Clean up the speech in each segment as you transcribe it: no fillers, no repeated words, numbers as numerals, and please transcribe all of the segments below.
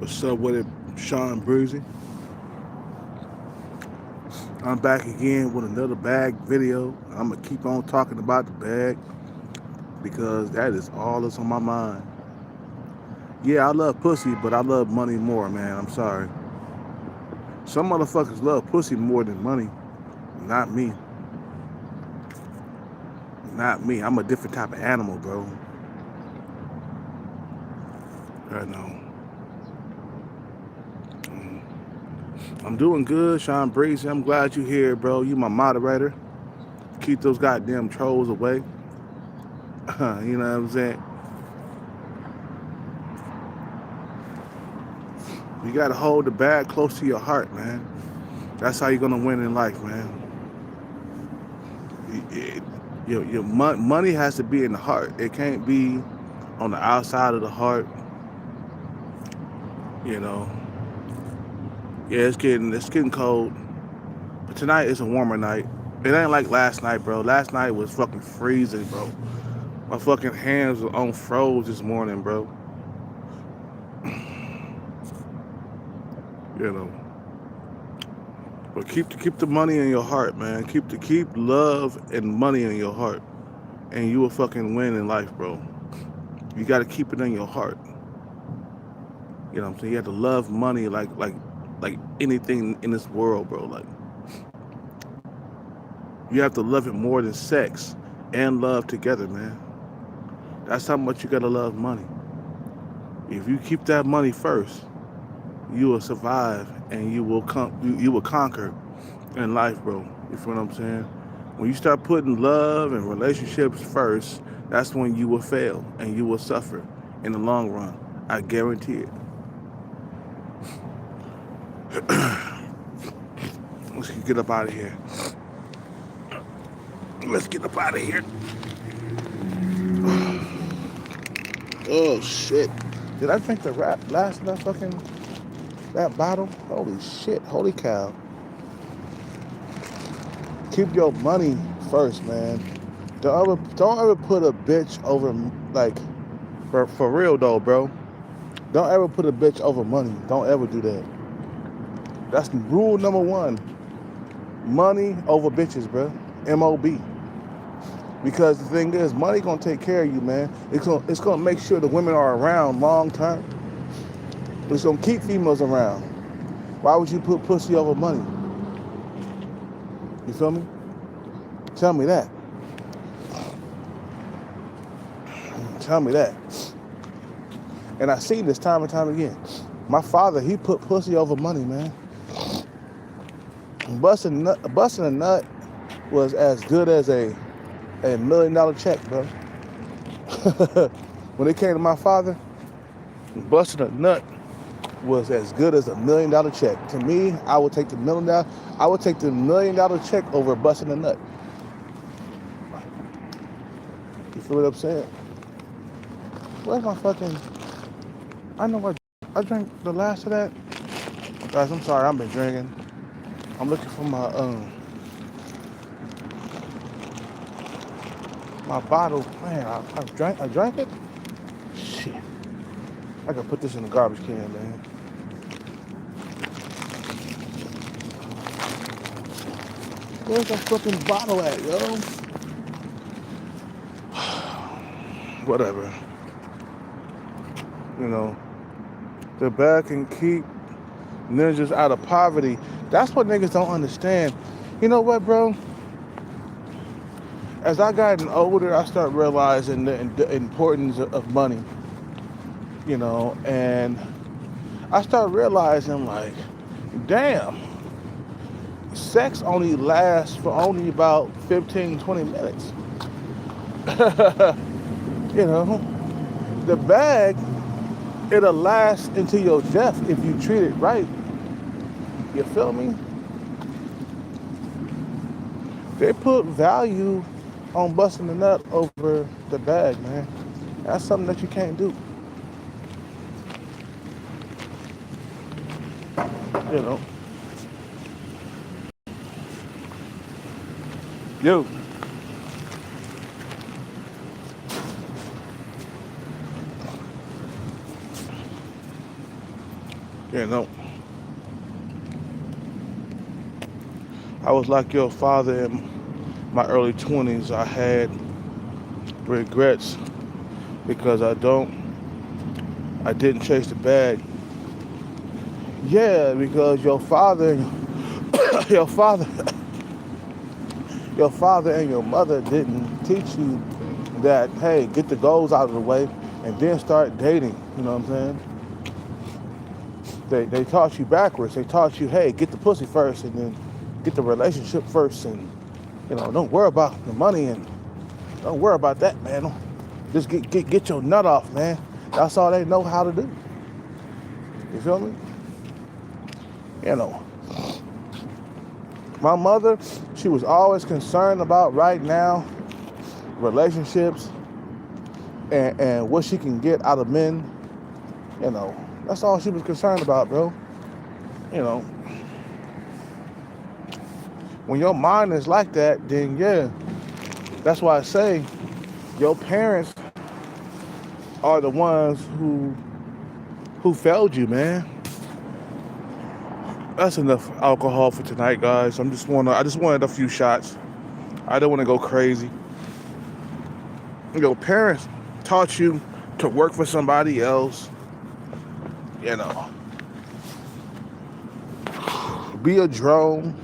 What's up with it, Sean Breezy? I'm back again with another bag video. I'm gonna keep on talking about the bag because that is all that's on my mind. Yeah, I love pussy, but I love money more, man. I'm sorry. Some motherfuckers love pussy more than money. Not me. Not me. I'm a different type of animal, bro. I know. Mm. I'm doing good, Sean Breezy. I'm glad you're here, bro. You my moderator. Keep those goddamn trolls away. You know what I'm saying? You gotta hold the bag close to your heart, man. That's how you're gonna win in life, man. Your money has to be in the heart. It can't be on the outside of the heart. You know. Yeah, it's getting cold. But tonight is a warmer night. It ain't like last night, bro. Last night was fucking freezing, bro. My fucking hands were on froze this morning, bro. You know. But keep the money in your heart, man. Keep love and money in your heart, and you will fucking win in life, bro. You got to keep it in your heart. You know what I'm saying? You have to love money like anything in this world, bro. Like you have to love it more than sex and love together, man. That's how much you gotta love money. If you keep that money first, you will survive and you will conquer in life, bro. You feel what I'm saying? When you start putting love and relationships first, that's when you will fail and you will suffer in the long run. I guarantee it. Let's get up out of here. Let's get up out of here. Oh shit! Did I drink the last of that fucking that bottle? Holy shit! Holy cow! Keep your money first, man. Don't ever put a bitch over like for real though, bro. Don't ever put a bitch over money. Don't ever do that. That's rule number one. Money over bitches, bro. MOB. Because the thing is, money gonna take care of you, man. It's gonna make sure the women are around long term. It's gonna keep females around. Why would you put pussy over money? You feel me? Tell me that. Tell me that. And I see this time and time again. My father, he put pussy over money, man. Busting a nut was as good as a $1 million check, bro. When it came to my father, busting a nut was as good as $1 million check. To me, I would take the $1 million check over busting a nut. You feel what I'm saying? Where's my fucking? I know I drank the last of that. Guys, I'm sorry, I've been drinking. I'm looking for my bottle. Man, I drank it. Shit. I gotta put this in the garbage can, man. Where's that fucking bottle at, yo? Whatever. You know, the bag can keep ninjas out of poverty. That's what niggas don't understand. You know what, bro? As I gotten older, I start realizing the importance of money. You know, and I start realizing, like, damn, sex only lasts for only about 15, 20 minutes. You know, the bag, it'll last until your death if you treat it right. You feel me? They put value on busting the nut over the bag, man. That's something that you can't do. You know. Yo. You know, I was like your father in my early 20s. I had regrets because I didn't chase the bag. Yeah, because your father, your father and your mother didn't teach you that, hey, get the goals out of the way and then start dating. You know what I'm saying? They taught you backwards. They taught you, hey, get the pussy first and then get the relationship first, and don't worry about the money and don't worry about that, man. Just get your nut off, man. That's all they know how to do. You feel me? You know, my mother, she was always concerned about right now relationships and what she can get out of men. That's all she was concerned about, bro. You know, when your mind is like that, then yeah, that's why I say your parents are the ones who failed you, man. That's enough alcohol for tonight, guys. I just wanted a few shots. I don't want to go crazy. Parents taught you to work for somebody else. Be a drone.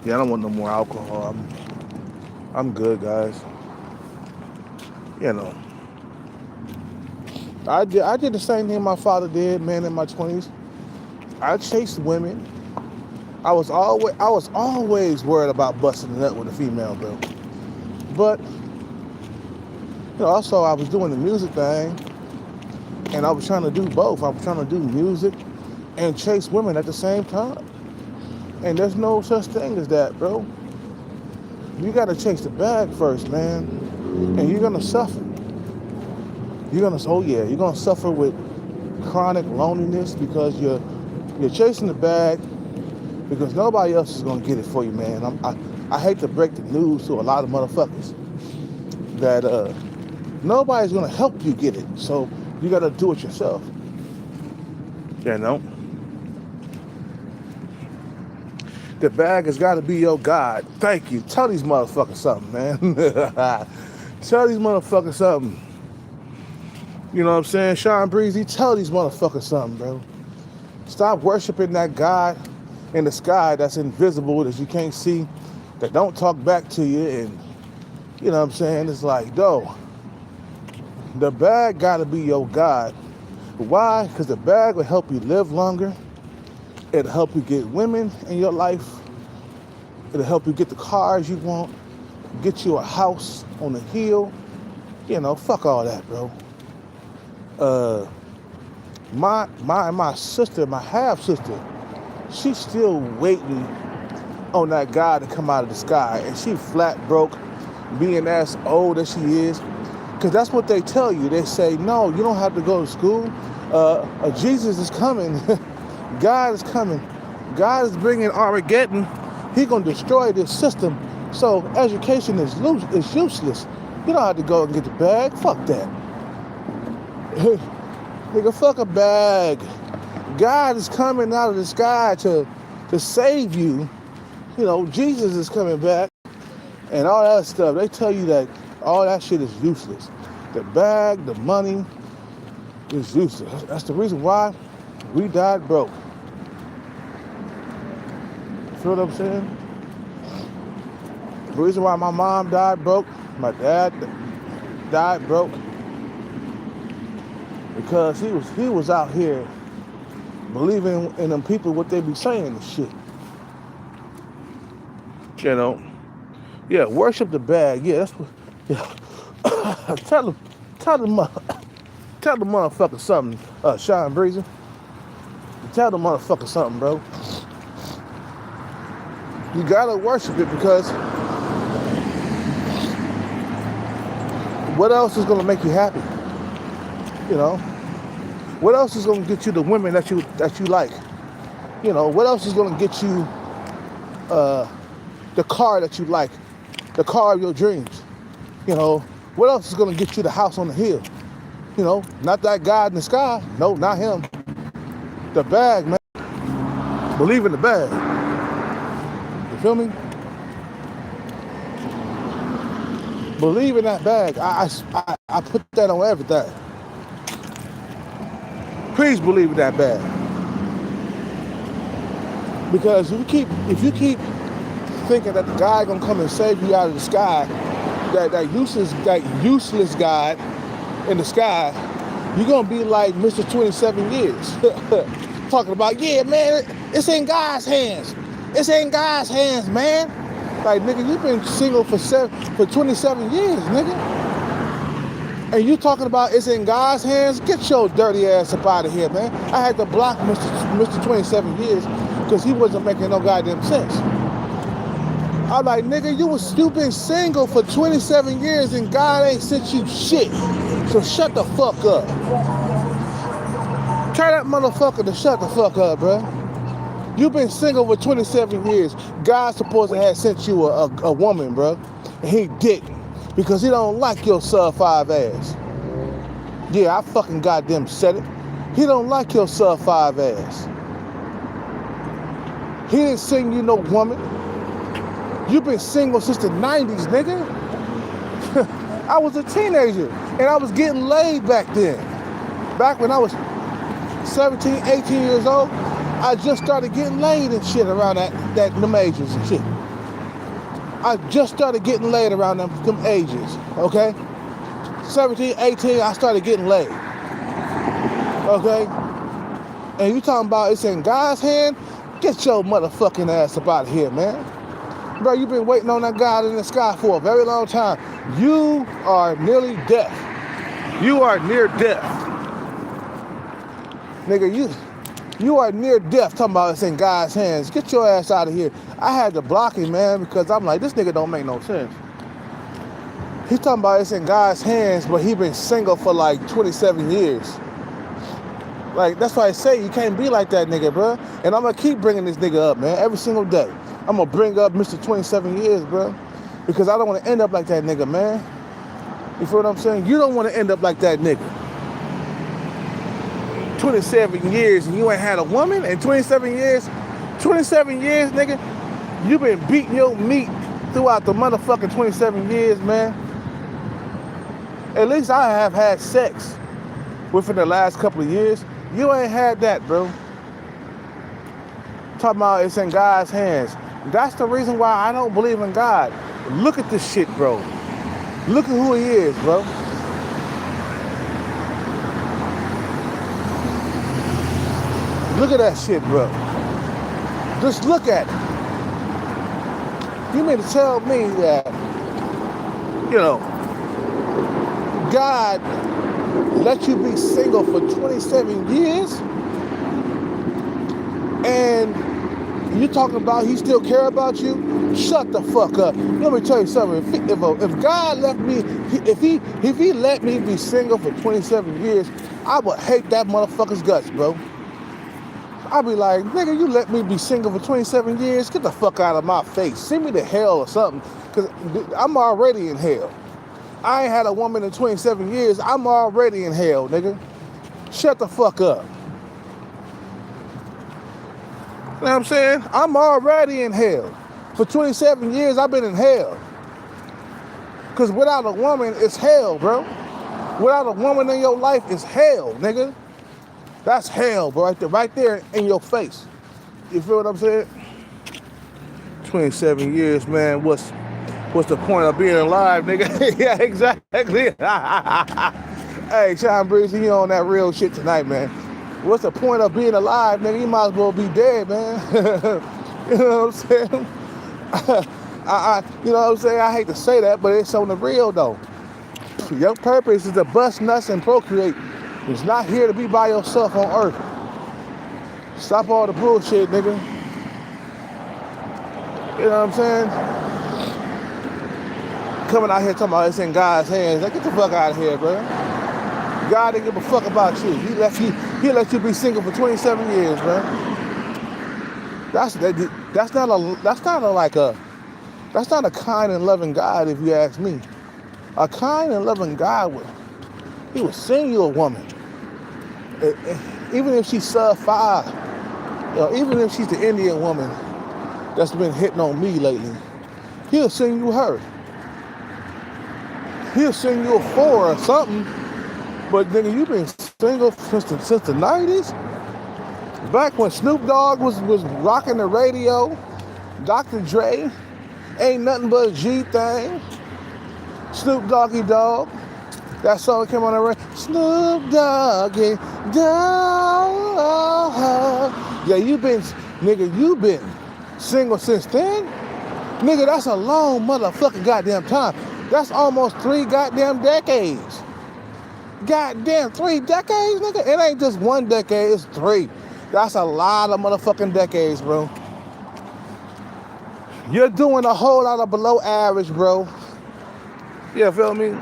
Yeah, I don't want no more alcohol. I'm good, guys. I did the same thing my father did, man, in my 20s. I chased women. I was always worried about busting it up with a female, bro. But also I was doing the music thing, and I was trying to do both. I was trying to do music and chase women at the same time. And there's no such thing as that, bro. You gotta chase the bag first, man, and you're gonna suffer. You're gonna suffer with chronic loneliness because you're chasing the bag because nobody else is gonna get it for you, man. I hate to break the news to a lot of motherfuckers that nobody's gonna help you get it, so you gotta do it yourself. The bag has got to be your God. Thank you. Tell these motherfuckers something, man. Tell these motherfuckers something. You know what I'm saying? Sean Breezy, tell these motherfuckers something, bro. Stop worshiping that God in the sky that's invisible, that you can't see, that don't talk back to you. And, you know what I'm saying? It's like, no. The bag got to be your God. Why? Because the bag will help you live longer. It'll help you get women in your life. It'll help you get the cars you want. Get you a house on the hill. Fuck all that, bro. My sister, my half sister, she's still waiting on that guy to come out of the sky, and she flat broke, being as old as she is. Because that's what they tell you. They say, no, you don't have to go to school. Jesus is coming. God is coming. God is bringing Armageddon. He's going to destroy this system. So education is useless. You don't have to go and get the bag. Fuck that. Nigga, fuck a bag. God is coming out of the sky to save you. Jesus is coming back. And all that stuff. They tell you that all that shit is useless. The bag, the money is useless. That's the reason why we died broke. Feel what I'm saying? The reason why my mom died broke, my dad died broke, because he was out here believing in them people what they be saying and shit. Yeah, worship the bag. Yeah, that's what. Yeah. tell the motherfucker something, Sean Breezy. Tell the motherfucker something, bro. You gotta worship it, because what else is gonna make you happy? What else is gonna get you the women that you like? What else is gonna get you the car that you like, the car of your dreams? What else is gonna get you the house on the hill? You know, not that God in the sky. No, not him. The bag, man. Believe in the bag. You feel me? Believe in that bag. I put that on everything. Please believe in that bag. Because if you keep thinking that the guy gonna come and save you out of the sky, that useless God in the sky, you're gonna be like Mr. 27 years. Talking about, yeah, man, it's in God's hands. It's in God's hands, man. Like, nigga, you've been single for 27 years, nigga. And you talking about it's in God's hands? Get your dirty ass up out of here, man. I had to block Mr. 27 years because he wasn't making no goddamn sense. I'm like, nigga, you been single for 27 years and God ain't sent you shit. So shut the fuck up. Tell that motherfucker to shut the fuck up, bro. You've been single for 27 years. God's supposed to have sent you a woman, bro. And he didn't. Because he don't like your sub-5 ass. Yeah, I fucking goddamn said it. He don't like your sub-5 ass. He didn't send you no woman. You've been single since the 90s, nigga. I was a teenager and I was getting laid back then. Back when I was 17, 18 years old, I just started getting laid and shit around them ages and shit. I just started getting laid around them ages, okay? 17, 18, I started getting laid, okay? And you talking about it's in God's hand? Get your motherfucking ass up out of here, man. Bro, you've been waiting on that God in the sky for a very long time. You are nearly death. You are near death. Nigga, you are near death talking about it's in God's hands. Get your ass out of here. I had to block him, man, because I'm like, this nigga don't make no sense. He's talking about it's in God's hands, but he been single for like 27 years. Like, that's why I say you can't be like that nigga, bro. And I'm going to keep bringing this nigga up, man, every single day. I'm going to bring up Mr. 27 years, bro, because I don't want to end up like that nigga, man. You feel what I'm saying? You don't want to end up like that nigga. 27 years and you ain't had a woman in 27 years? 27 years, nigga? You been beating your meat throughout the motherfucking 27 years, man. At least I have had sex within the last couple of years. You ain't had that, bro. Talking about it's in God's hands. That's the reason why I don't believe in God. Look at this shit, bro. Look at who he is, bro. Look at that shit, bro. Just look at it. You mean to tell me that, you know, God let you be single for 27 years and you talking about he still care about you? Shut the fuck up. Let me tell you something. If God let me, if he let me be single for 27 years, I would hate that motherfucker's guts, bro. I'd be like, nigga, you let me be single for 27 years? Get the fuck out of my face. Send me to hell or something, because I'm already in hell. I ain't had a woman in 27 years. I'm already in hell, nigga. Shut the fuck up. You know what I'm saying? I'm already in hell. For 27 years, I've been in hell. Because without a woman, it's hell, bro. Without a woman in your life, it's hell, nigga. That's hell, bro, right there in your face. You feel what I'm saying? 27 years, man. What's the point of being alive, nigga? Yeah, exactly. Hey, Sean Breezy, you on that real shit tonight, man. What's the point of being alive, nigga? You might as well be dead, man. You know what I'm saying? You know what I'm saying? I hate to say that, but it's on the real, though. Your purpose is to bust nuts and procreate. It's not here to be by yourself on earth. Stop all the bullshit, nigga. You know what I'm saying? Coming out here talking about it's in God's hands. Like, get the fuck out of here, bro. God didn't give a fuck about you. He let you be single for 27 years, bro. That's not a kind and loving God, if you ask me. A kind and loving God He will sing you a woman. Even if she's sub 5, even if she's the Indian woman that's been hitting on me lately, he'll sing you her. He'll sing you a 4 or something. But nigga, you've been single since the 90s? Back when Snoop Dogg was rocking the radio, Dr. Dre, ain't nothing but a G thing. Snoop Doggy Dogg. That song came on the radio. Snoop Doggy Dogg. Yeah, you've been single since then? Nigga, that's a long motherfucking goddamn time. That's almost 3 goddamn decades. Goddamn, 3 decades, nigga? It ain't just 1 decade, it's 3. That's a lot of motherfucking decades, bro. You're doing a whole lot of below average, bro. Yeah, feel me?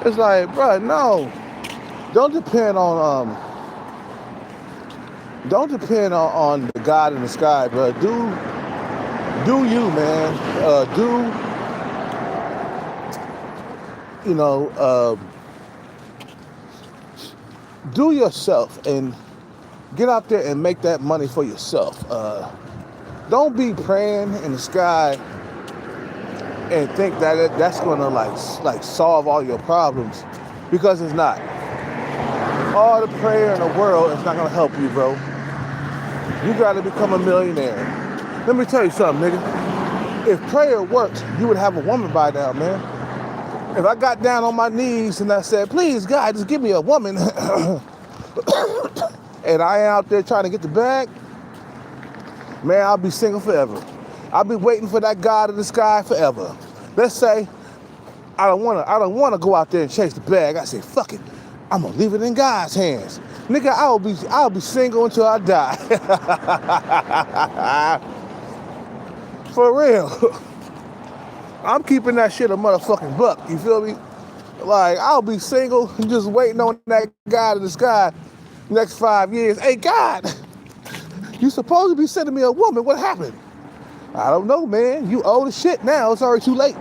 It's like, bro, no. Don't depend on the God in the sky, bro. Do you, man. Do yourself and get out there and make that money for yourself. Don't be praying in the sky and think that that's gonna like solve all your problems, because it's not. All the prayer in the world is not gonna help you, bro. You gotta become a millionaire. Let me tell you something, nigga. If prayer worked, you would have a woman by now, man. If I got down on my knees and I said, please, God, just give me a woman, and I ain't out there trying to get the bag, man, I'll be single forever. I'll be waiting for that God in the sky forever. Let's say I don't wanna go out there and chase the bag. I say, fuck it, I'm gonna leave it in God's hands. Nigga, I'll be single until I die. For real. I'm keeping that shit a motherfucking buck, you feel me? Like, I'll be single and just waiting on that God in the sky next 5 years. Hey, God, you supposed to be sending me a woman. What happened? I don't know, man. You old as shit now. It's already too late.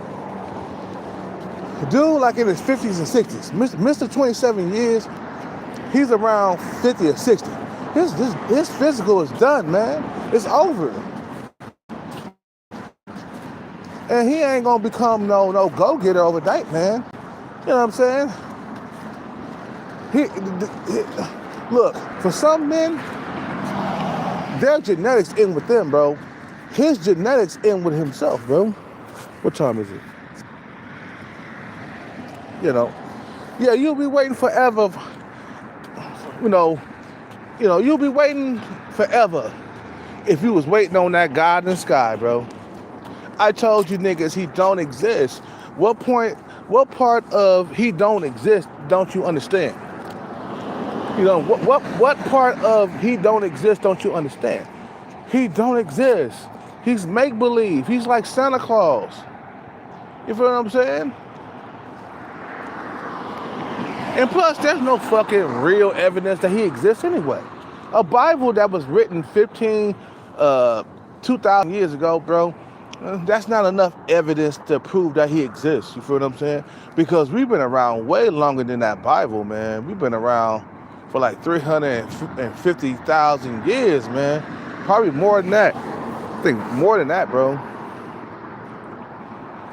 Dude, like in his 50s and 60s. Mr. 27 years, he's around 50 or 60. His physical is done, man. It's over. And he ain't gonna become no go-getter overnight, man. You know what I'm saying? Look, for some men, their genetics in with them, bro. His genetics in with himself, bro. What time is it? Yeah, you'll be waiting forever. You'll be waiting forever if you was waiting on that God in the sky, bro. I told you niggas he don't exist. What part of he don't exist don't you understand? What part of he don't exist don't you understand? He don't exist. He's make-believe. He's like Santa Claus. You feel what I'm saying? And plus, there's no fucking real evidence that he exists anyway. A Bible that was written 2,000 years ago, bro, that's not enough evidence to prove that he exists. You feel what I'm saying? Because we've been around way longer than that Bible, man. We've been around for like 350,000 years, man. Probably more than that. I think more than that, bro.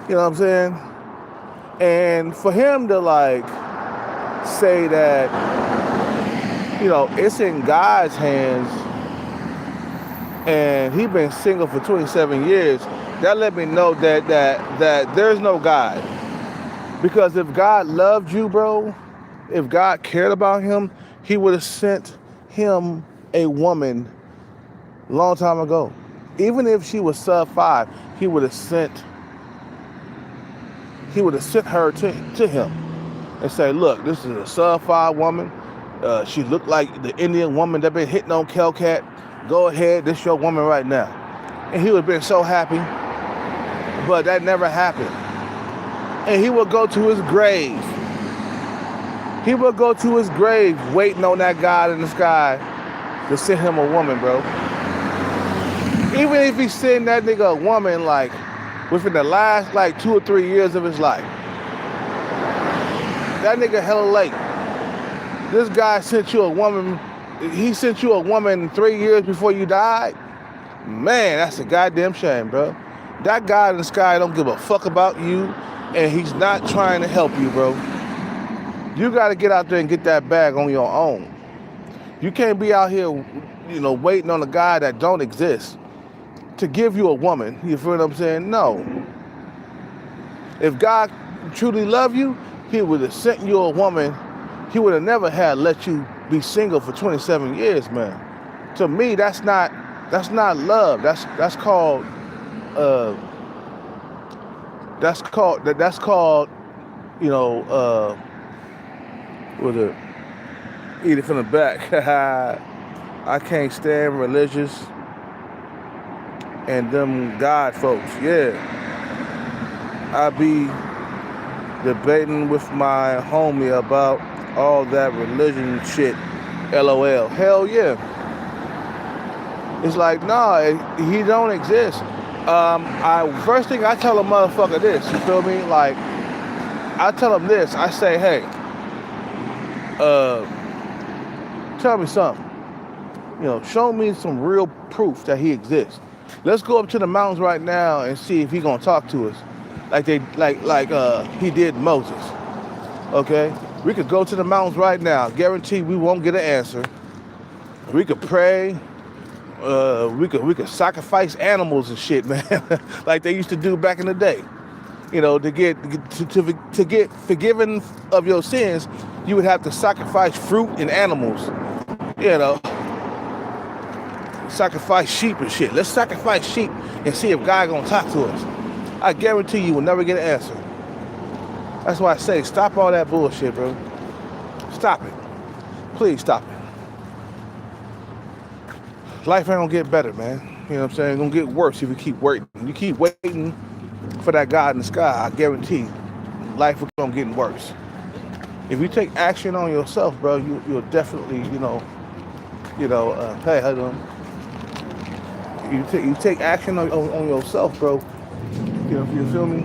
You know what I'm saying? And for him to like say that, it's in God's hands and he been single for 27 years, that let me know that there's no God. Because if God loved you, bro, if God cared about him, he would have sent him a woman a long time ago. Even if she was sub 5, he would have sent her to him and say, look, this is a sub 5 woman. She looked like the Indian woman that been hitting on Kelcat. Go ahead, this your woman right now. And he would have been so happy. But that never happened. And he would go to his grave. He would go to his grave waiting on that God in the sky to send him a woman, bro. Even if he send that nigga a woman, like, within the last, 2 or 3 years of his life, That nigga hella late. This guy sent you a woman. He sent you a woman 3 years before you died. Man, that's a goddamn shame, bro. That God in the sky don't give a fuck about you, and he's not trying to help you, bro. You got to get out there and get that bag on your own. You can't be out here, waiting on a guy that don't exist to give you a woman. You feel what I'm saying? No. If God truly loved you, he would have sent you a woman. He would have never had let you be single for 27 years, man. To me, that's not love. That's called what it? Eat it from the back. I can't stand religious and them God folks. Yeah. I be debating with my homie about all that religion shit. LOL. Hell yeah. It's like, nah, he don't exist. First thing I tell a motherfucker this, you feel me? Like, I tell him this. I say, hey, tell me something. Show me some real proof that he exists. Let's go up to the mountains right now and see if he gonna talk to us, like he did Moses. Okay, we could go to the mountains right now. Guarantee we won't get an answer. We could pray. We could sacrifice animals and shit, man, like they used to do back in the day. To get forgiven of your sins, you would have to sacrifice fruit and animals. Sacrifice sheep and shit. Let's sacrifice sheep and see if God gonna talk to us. I guarantee you will never get an answer. That's why I say stop all that bullshit, bro. Stop it. Please stop it. Life ain't gonna get better, man. You know what I'm saying? It's gonna get worse if you keep waiting. You keep waiting for that God in the sky, I guarantee life will keep on getting worse. If you take action on yourself, bro, you'll definitely, hey, how you doing? You take action on yourself, bro. You feel me?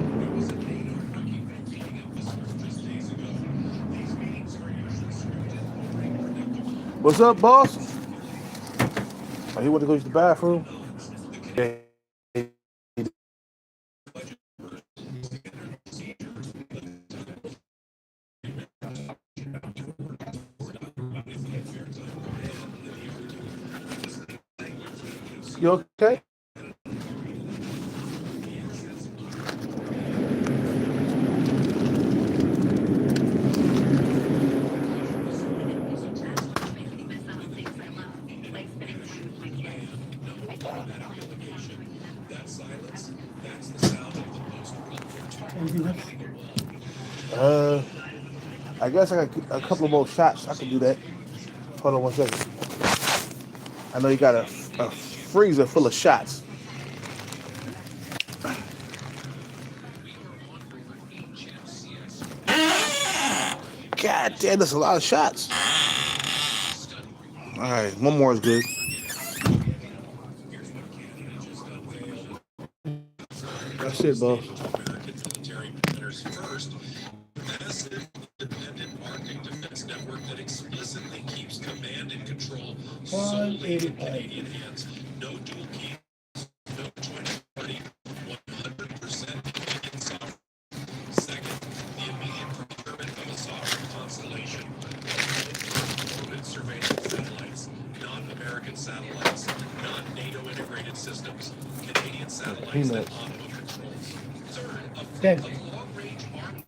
What's up, boss? Oh, he went to go use the bathroom? Yeah. You okay? I guess I got a couple of more shots. I can do that. Hold on 1 second. I know you got a freezer full of shots. God damn, that's a lot of shots. All right, one more is good. That's it, boss. Canadian hands. No dual keys, no joint party, 100% Canadian sovereign. Second, the immediate procurement of a sovereign constellation. Orbit surveillance satellites, non-American satellites, non-NATO integrated systems, Canadian satellites that Ottawa controls. Third, a long-range armed.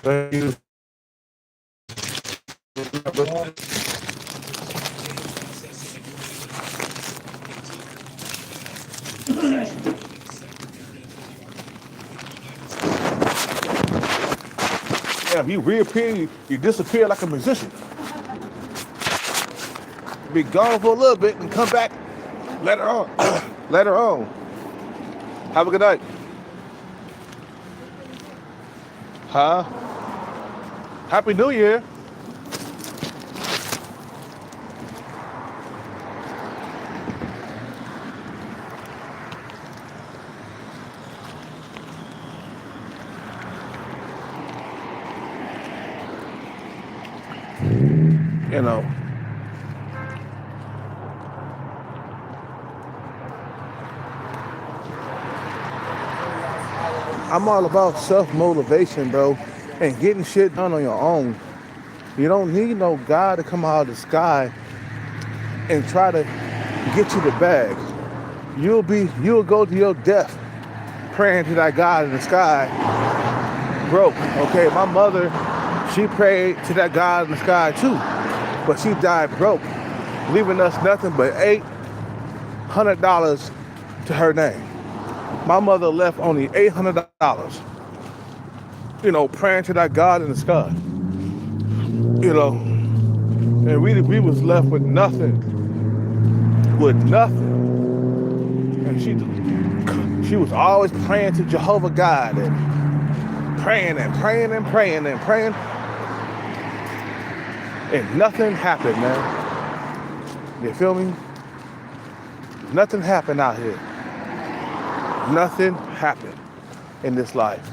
Thank you. Yeah, if you reappear, you disappear like a musician. Be gone for a little bit and come back later on. Later on. Have a good night. Huh? Happy New Year. You know, I'm all about self-motivation, bro, and getting shit done on your own. You don't need no God to come out of the sky and try to get you the bag. You'll go to your death praying to that God in the sky broke. Okay, my mother, she prayed to that God in the sky too, but she died broke, leaving us nothing but $800 to her name. My mother left only $800, praying to that God in the sky, and we was left with nothing. And she was always praying to Jehovah God and praying and praying and praying and praying, and nothing happened, man. You feel me? Nothing happened out here. Nothing happened in this life.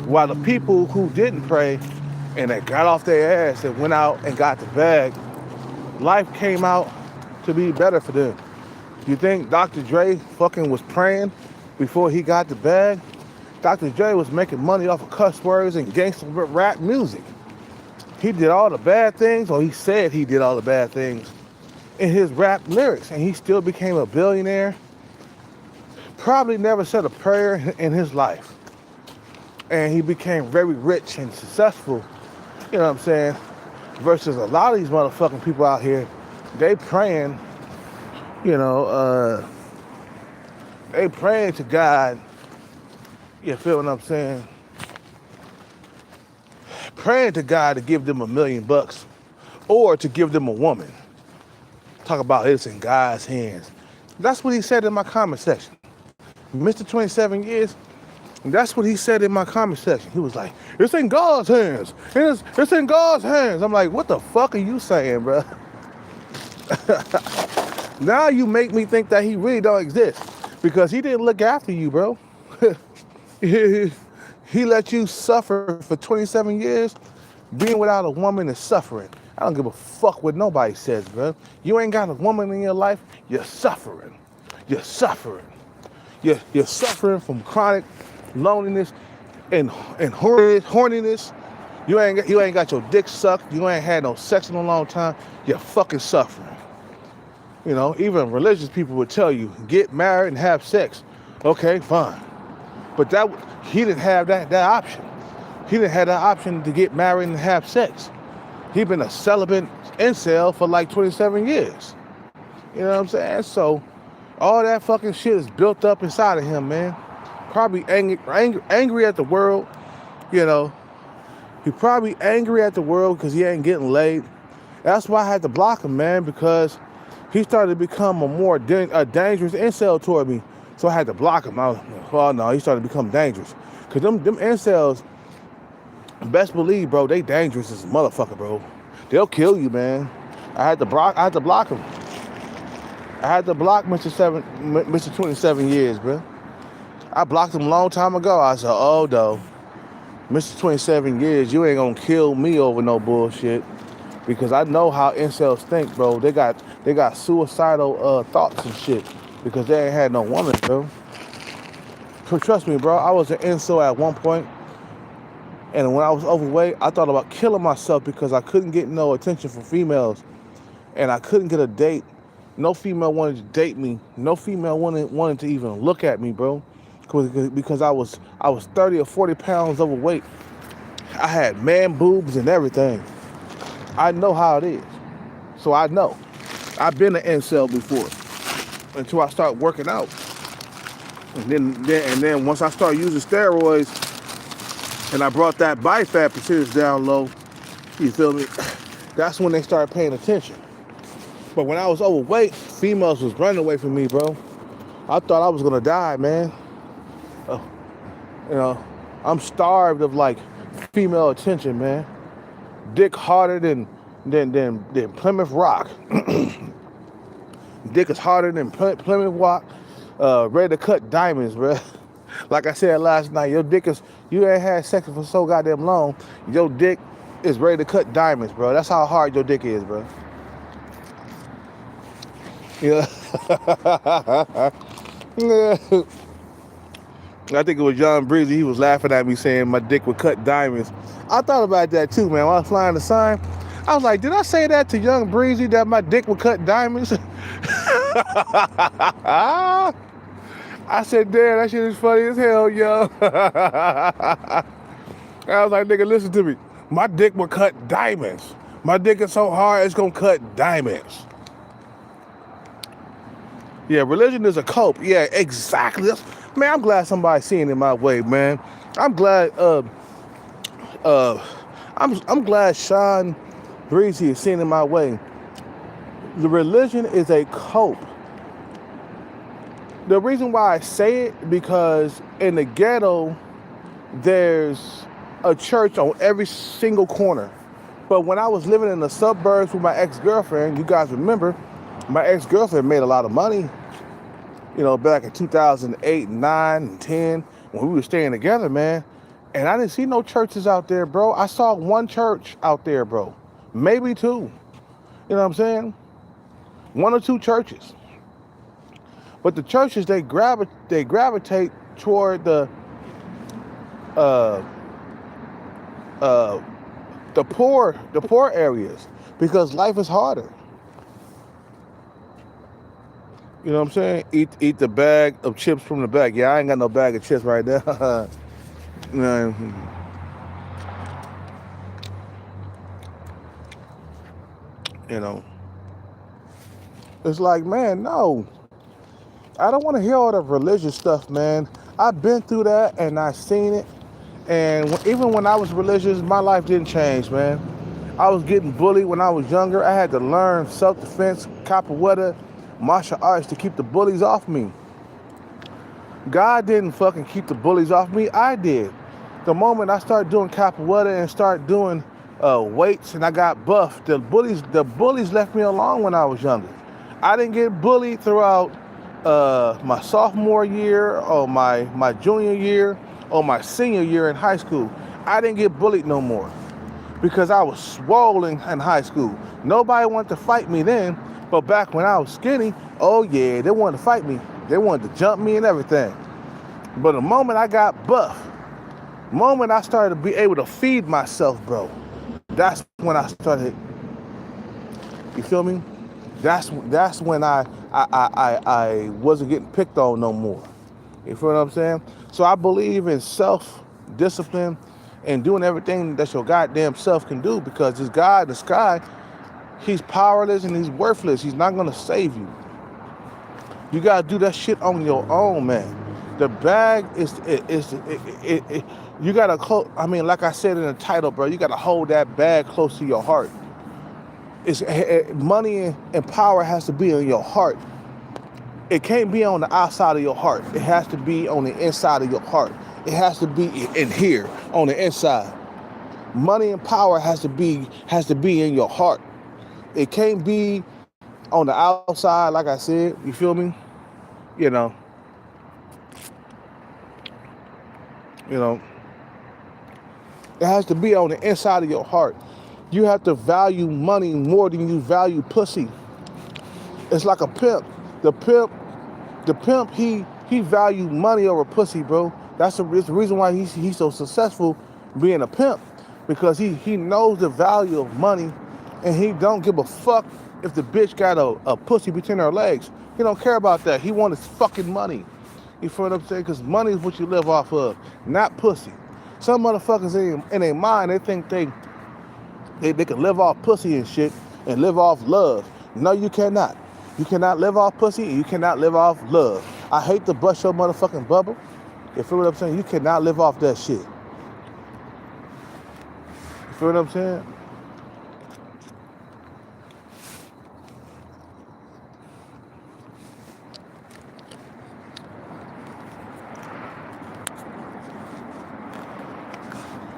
While the people who didn't pray and they got off their ass and went out and got the bag, life came out to be better for them. You think Dr. Dre fucking was praying before he got the bag? Dr. Dre was making money off of cuss words and gangster rap music. He did all the bad things, or he said he did all the bad things in his rap lyrics, and he still became a billionaire. Probably never said a prayer in his life. And he became very rich and successful, you know what I'm saying? Versus a lot of these motherfucking people out here, they praying, they praying to God, you feel what I'm saying? Praying to God to give them $1 million or to give them a woman. Talk about it's in God's hands. That's what he said in my comment section. Mr. 27 years, that's what he said in my comment section. He was like, it's in God's hands. It's in God's hands. I'm like, what the fuck are you saying, bro? Now you make me think that he really don't exist because he didn't look after you, bro. He let you suffer for 27 years. Being without a woman is suffering. I don't give a fuck what nobody says, bro. You ain't got a woman in your life, you're suffering. You're suffering. You're suffering from chronic loneliness and horniness. You ain't got your dick sucked. You ain't had no sex in a long time. You're fucking suffering. Even religious people would tell you, get married and have sex. Okay, fine. But he didn't have that option. He didn't have that option to get married and have sex. He been a celibate incel for like 27 years. You know what I'm saying? So all that fucking shit is built up inside of him, man. Probably angry at the world, He probably angry at the world because he ain't getting laid. That's why I had to block him, man, because he started to become a more dangerous incel toward me. So I had to block him. He started to become dangerous. Because them incels, best believe, bro, they dangerous as a motherfucker, bro. They'll kill you, man. I had to block him. I had to block Mr. 27 years, bro. I blocked him a long time ago. I said, oh, though, Mr. 27 years, you ain't gonna kill me over no bullshit. Because I know how incels think, bro. They got suicidal thoughts and shit because they ain't had no woman, bro. Trust me, bro. I was an incel at one point, and when I was overweight, I thought about killing myself because I couldn't get no attention from females, and I couldn't get a date. No female wanted to date me. No female wanted to even look at me, bro, because I was 30 or 40 pounds overweight. I had man boobs and everything. I know how it is. So I know. I've been an incel before until I start working out. And then once I start using steroids and I brought that body fat percentage down low, you feel me? That's when they started paying attention. But when I was overweight, females was running away from me, bro. I thought I was gonna die, man. I'm starved of like female attention, man. Dick harder than Plymouth Rock. Dick is harder than Plymouth Rock. Ready to cut diamonds, bro. Like I said last night, you ain't had sex for so goddamn long. Your dick is ready to cut diamonds, bro. That's how hard your dick is, bro. Yeah. I think it was John Breezy. He was laughing at me saying my dick would cut diamonds. I thought about that too, man. While I was flying the sign, I was like, did I say that to Young Breezy that my dick would cut diamonds? I said, damn, that shit is funny as hell, yo. I was like, nigga, listen to me. My dick will cut diamonds. My dick is so hard, it's gonna cut diamonds. Yeah, religion is a cope. Yeah, exactly. Man, I'm glad somebody's seeing it my way, man. I'm glad, I'm glad Sean Breezy is seeing it my way. The religion is a cope. The reason why I say it, because in the ghetto, there's a church on every single corner. But when I was living in the suburbs with my ex-girlfriend, you guys remember, my ex-girlfriend made a lot of money, you know, back in 2008, 9, and 10, when we were staying together, man. And I didn't see no churches out there, bro. I saw one church out there, bro. Maybe two. You know what I'm saying? One or two churches. But the churches, they gravitate toward the poor areas, because life is harder. You know what I'm saying? Eat the bag of chips from the bag. Yeah, I ain't got no bag of chips right now. You know, it's like, man, no. I don't want to hear all the religious stuff, man. I've been through that and I've seen it. And even when I was religious, my life didn't change, man. I was getting bullied when I was younger. I had to learn self-defense, capoeira, martial arts to keep the bullies off me. God didn't fucking keep the bullies off me. I did. The moment I started doing capoeira and started doing weights and I got buff, the bullies left me alone when I was younger. I didn't get bullied throughout my sophomore year or my junior year or my senior year in high school. I didn't get bullied no more because I was swollen in high school. Nobody wanted to fight me then, but back when I was skinny, oh yeah, they wanted to fight me. They wanted to jump me and everything. But the moment I got buff, the moment I started to be able to feed myself, bro, that's when I started, you feel me? That's when I wasn't getting picked on no more. You feel what I'm saying? So I believe in self-discipline and doing everything that your goddamn self can do, because this God in the sky, he's powerless and he's worthless. He's not gonna save you. You gotta do that shit on your own, man. The bag you gotta, I mean, like I said in the title, bro, you gotta hold that bag close to your heart. Money and power has to be in your heart. It can't be on the outside of your heart. It has to be on the inside of your heart. It has to be in here, on the inside. Money and power has to be in your heart. It can't be on the outside, like I said. You feel me? You know. It has to be on the inside of your heart. You have to value money more than you value pussy. It's like a pimp. The pimp, he valued money over pussy, bro. That's the reason why he's so successful being a pimp, because he knows the value of money, and he don't give a fuck if the bitch got a pussy between her legs. He don't care about that. He wants his fucking money. You feel what I'm saying? Because money is what you live off of, not pussy. Some motherfuckers in their mind, they think they can live off pussy and shit and live off love. No, you cannot. You cannot live off pussy and you cannot live off love. I hate to bust your motherfucking bubble. You feel what I'm saying? You cannot live off that shit. You feel what I'm saying?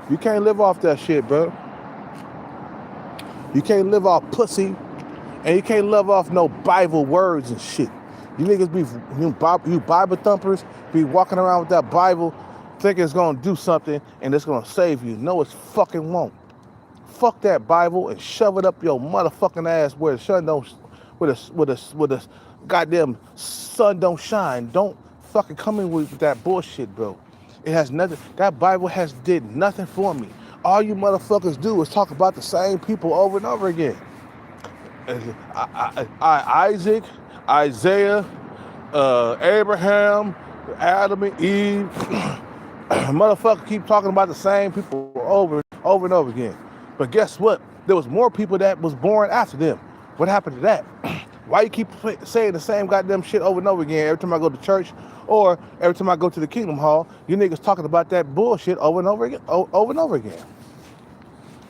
You can't live off that shit, bro. You can't live off pussy, and you can't live off no Bible words and shit. You niggas you Bible thumpers be walking around with that Bible thinking it's gonna do something and it's gonna save you. No, it fucking won't. fuck that Bible and shove it up your motherfucking ass where the sun don't, where the goddamn sun don't shine. Don't fucking come in with that bullshit, bro. It has nothing. That Bible has did nothing for me. All you motherfuckers do is talk about the same people over and over again. Isaac, Isaiah, Abraham, Adam and Eve. Motherfucker keep talking about the same people over and over again. But guess what? There was more people that was born after them. What happened to that? Why you keep saying the same goddamn shit over and over again every time I go to church or every time I go to the Kingdom Hall? You niggas talking about that bullshit over and over again, over and over again.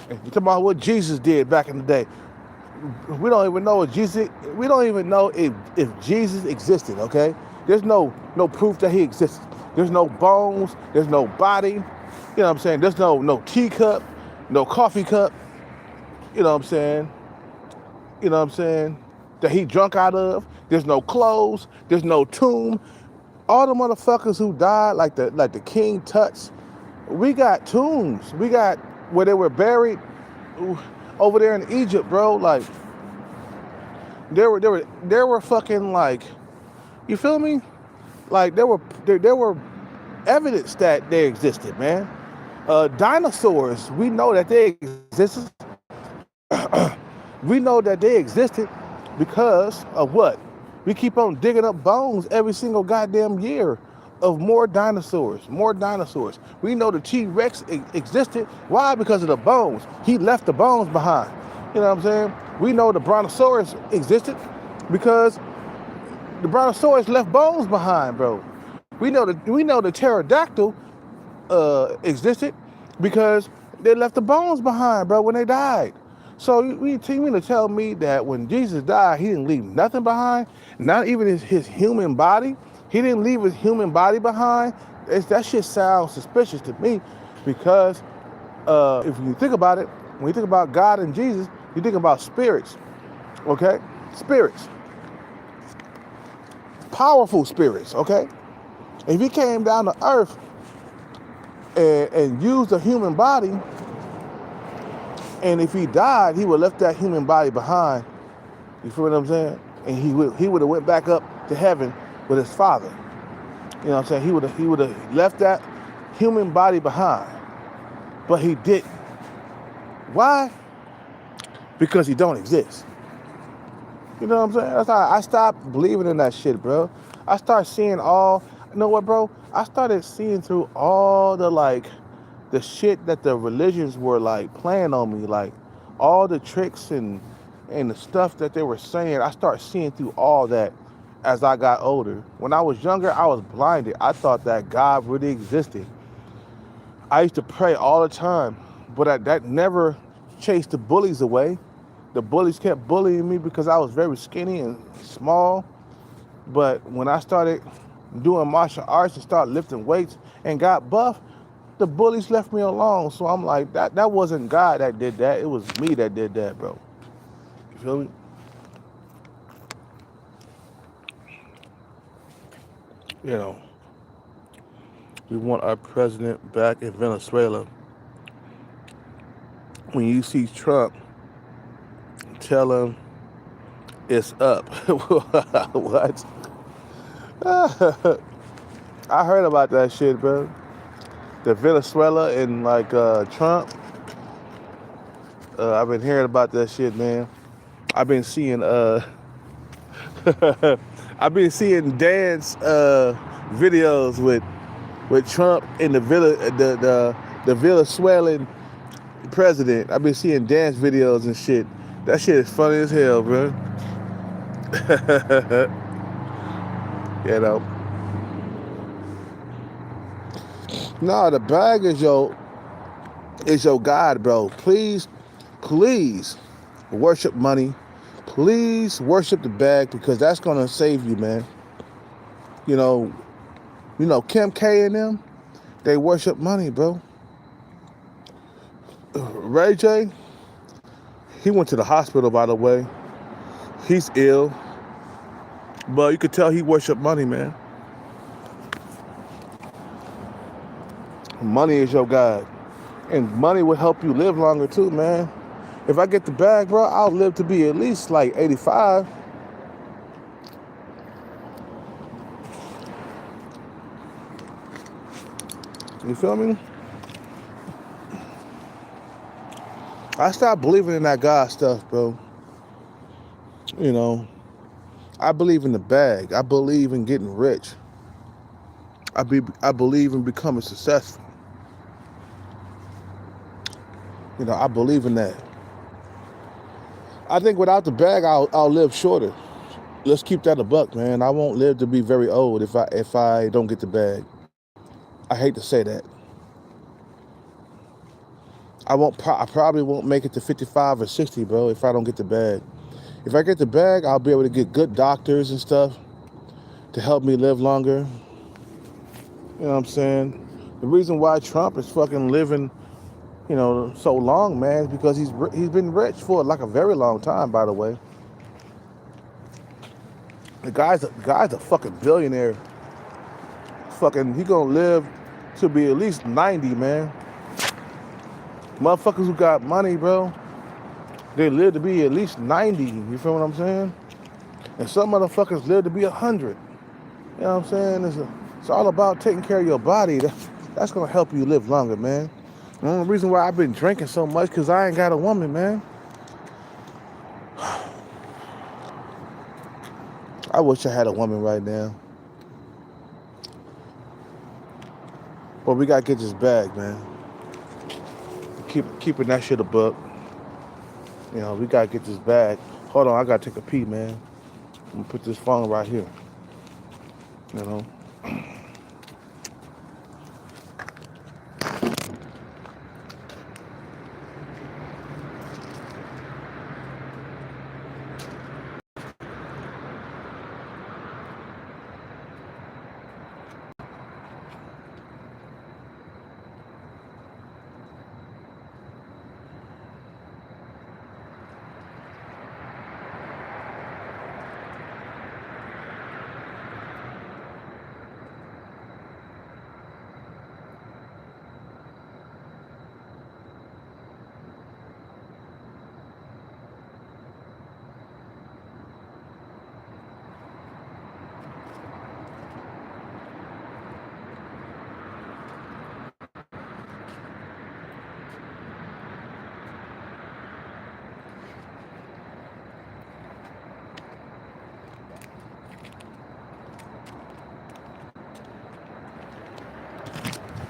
And you talking about what Jesus did back in the day. We don't even know if Jesus. We don't even know if Jesus existed. Okay, there's no proof that he existed. There's no bones. There's no body. You know what I'm saying? There's no teacup, no coffee cup. You know what I'm saying? You know what I'm saying? That he drunk out of. There's no clothes. There's no tomb. All the motherfuckers who died, like the King Tut's, we got tombs. We got where they were buried over there in Egypt, bro. Like there were fucking, like, you feel me? Like there were evidence that they existed, man. Dinosaurs, we know that they existed. We know that they existed because of what? We keep on digging up bones every single goddamn year of more dinosaurs. We know the T-Rex existed. Why? Because of the bones. He left the bones behind. You know what I'm saying? We know the Brontosaurus existed because the Brontosaurus left bones behind, bro. We know the pterodactyl existed because they left the bones behind, bro, when they died. So you mean to tell me that when Jesus died, he didn't leave nothing behind? Not even his human body? He didn't leave his human body behind? That shit sounds suspicious to me because if you think about it, when you think about God and Jesus, you think about spirits, okay? Spirits. Powerful spirits, okay? If he came down to earth and used a human body, and if he died, he would have left that human body behind. You feel what I'm saying? And he would have went back up to heaven with his Father. You know what I'm saying? He would have left that human body behind. But he didn't. Why? Because he don't exist. You know what I'm saying? That's how I stopped believing in that shit, bro. I started seeing you know what, bro? I started seeing through all the shit that the religions were like playing on me, like all the tricks and the stuff that they were saying. I started seeing through all that as I got older. When I was younger, I was blinded. I thought that God really existed. I used to pray all the time, but that never chased the bullies away. The bullies kept bullying me because I was very skinny and small. But when I started doing martial arts and started lifting weights and got buff, the bullies left me alone. So I'm like, that wasn't God that did that. It was me that did that, bro. You feel me? You know, we want our president back in Venezuela. When you see Trump, tell him it's up. What? I heard about that shit, bro. The Venezuela and Trump. I've been hearing about that shit, man. I've been seeing I've been seeing dance videos with Trump and the Venezuelan president. I've been seeing dance videos and shit. That shit is funny as hell, bro. You know. No, the bag is your God, bro. Please worship money. Please worship the bag because that's gonna save you, man. You know Kim K and them, they worship money, bro. Ray J, he went to the hospital, by the way. He's ill. But you could tell he worshiped money, man. Money is your God. And money will help you live longer too, man. If I get the bag, bro, I'll live to be at least like 85. You feel me? I stopped believing in that God stuff, bro. You know, I believe in the bag. I believe in getting rich. I believe in becoming successful. You know, I believe in that. I think without the bag, I'll live shorter. Let's keep that a buck, man. I won't live to be very old if I don't get the bag. I hate to say that. I probably won't make it to 55 or 60, bro, if I don't get the bag. If I get the bag, I'll be able to get good doctors and stuff to help me live longer. You know what I'm saying? The reason why Trump is fucking living, you know, so long, man, is because he's been rich for like a very long time, by the way. The guy's a fucking billionaire. Fucking, he gonna live to be at least 90, man. Motherfuckers who got money, bro, they live to be at least 90. You feel what I'm saying? And some motherfuckers live to be 100. You know what I'm saying? It's all about taking care of your body. That's gonna help you live longer, man. The only reason why I've been drinking so much because I ain't got a woman, man. I wish I had a woman right now. But we gotta get this bag, man. Keeping that shit a buck. You know, we gotta get this bag. Hold on, I gotta take a pee, man. I'm gonna put this phone right here. You know.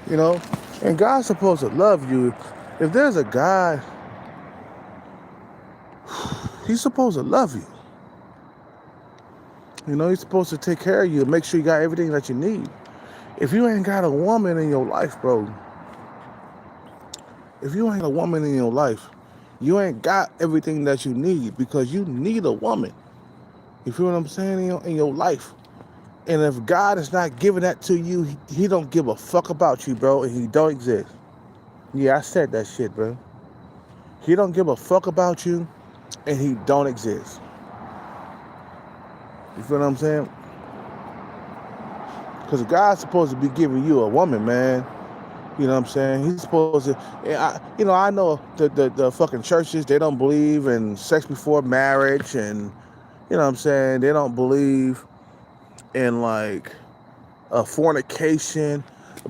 You know, and God's supposed to love you. If there's a God, he's supposed to love you. You know, he's supposed to take care of you and make sure you got everything that you need. If you ain't got a woman in your life, bro, if you ain't a woman in your life, you ain't got everything that you need because you need a woman. You feel what I'm saying? In your life. And if God is not giving that to you, he don't give a fuck about you, bro, and he don't exist. Yeah, I said that shit, bro. He don't give a fuck about you, and he don't exist. You feel what I'm saying? Because God's supposed to be giving you a woman, man. You know what I'm saying? He's supposed to, I know the fucking churches, they don't believe in sex before marriage, and, you know what I'm saying? They don't believe in, like, fornication,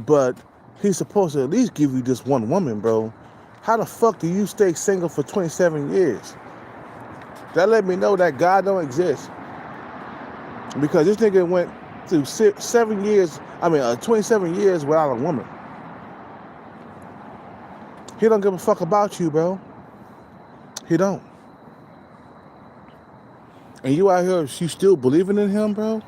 but he's supposed to at least give you this one woman, bro. How the fuck do you stay single for 27 years? That let me know that God don't exist. Because this nigga went through 27 years without a woman. He don't give a fuck about you, bro. He don't. And you out here, you still believing in him, bro?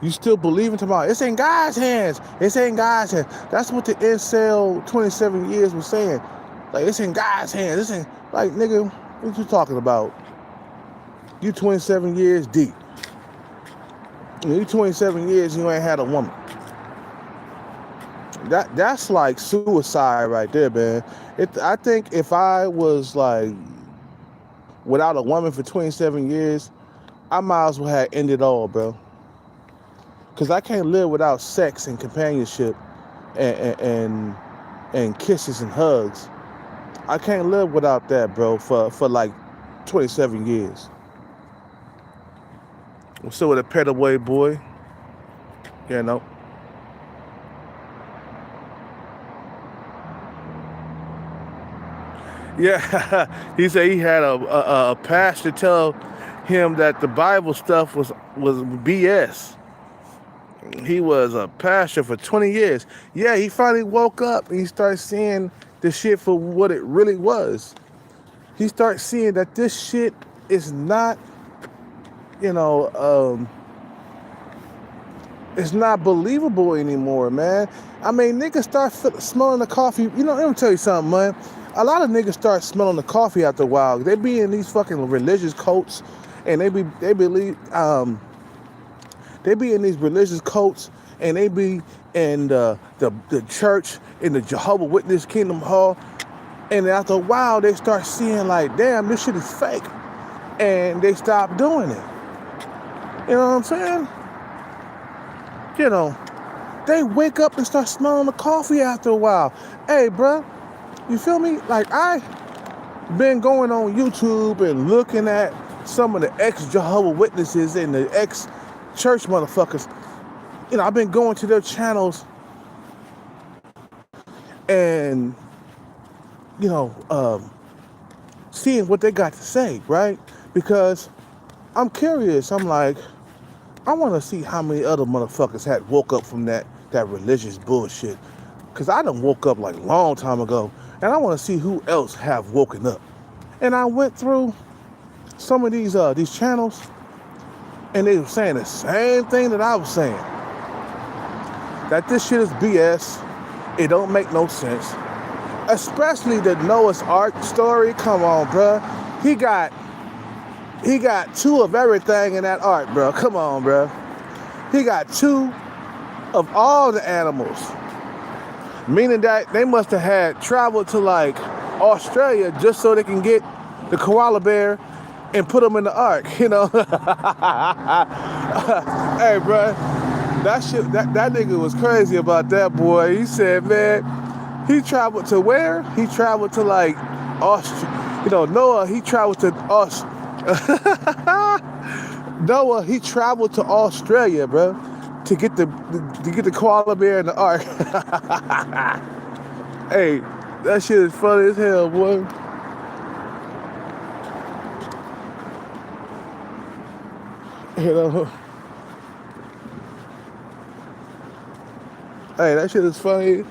You still believing tomorrow? It's in God's hands. It's in God's hands. That's what the incel 27 years was saying. Like, it's in God's hands. It's in, like, nigga, what you talking about? You 27 years deep. You 27 years, you ain't had a woman. That's like suicide right there, man. I think if I was like without a woman for 27 years, I might as well have ended all, bro. Because I can't live without sex and companionship and kisses and hugs I can't live without that, bro, for like 27 years. I'm still with a Petaway boy, you know. Yeah, he said he had a pastor tell him that the Bible stuff was BS. He was a pastor for 20 years. Yeah, he finally woke up and he started seeing the shit for what it really was. He started seeing that this shit is not, you know, it's not believable anymore, man. I mean, niggas start smelling the coffee. You know, let me tell you something, man. A lot of niggas start smelling the coffee after a while. They be in these fucking religious cults, and they be in these religious cults, and they be in the church in the Jehovah's Witness Kingdom Hall, and after a while they start seeing like, damn, this shit is fake, and they stop doing it. You know what I'm saying? You know, they wake up and start smelling the coffee after a while. Hey, bruh, you feel me? Like, I been going on YouTube and looking at some of the ex-Jehovah's Witnesses and the ex-church motherfuckers. You know, I've been going to their channels and, you know, seeing what they got to say, right? Because I'm curious. I'm like, I want to see how many other motherfuckers had woke up from that religious bullshit. Because I done woke up like a long time ago, and I want to see who else have woken up. And I went through some of these channels, and they were saying the same thing that I was saying. That this shit is BS. It don't make no sense. Especially the Noah's Ark story. Come on, bruh. He got two of everything in that ark, bro. Come on, bro. He got two of all the animals. Meaning that they must have had traveled to like Australia just so they can get the koala bear and put them in the ark, you know. Hey, bro, that nigga was crazy about that, boy. He said, man, he traveled to where? He traveled to like Australia. You know, Noah, he traveled to Australia. Noah, he traveled to Australia, bro, to get the koala bear in the ark. Hey, that shit is funny as hell, boy. You know, hey, that shit is funny.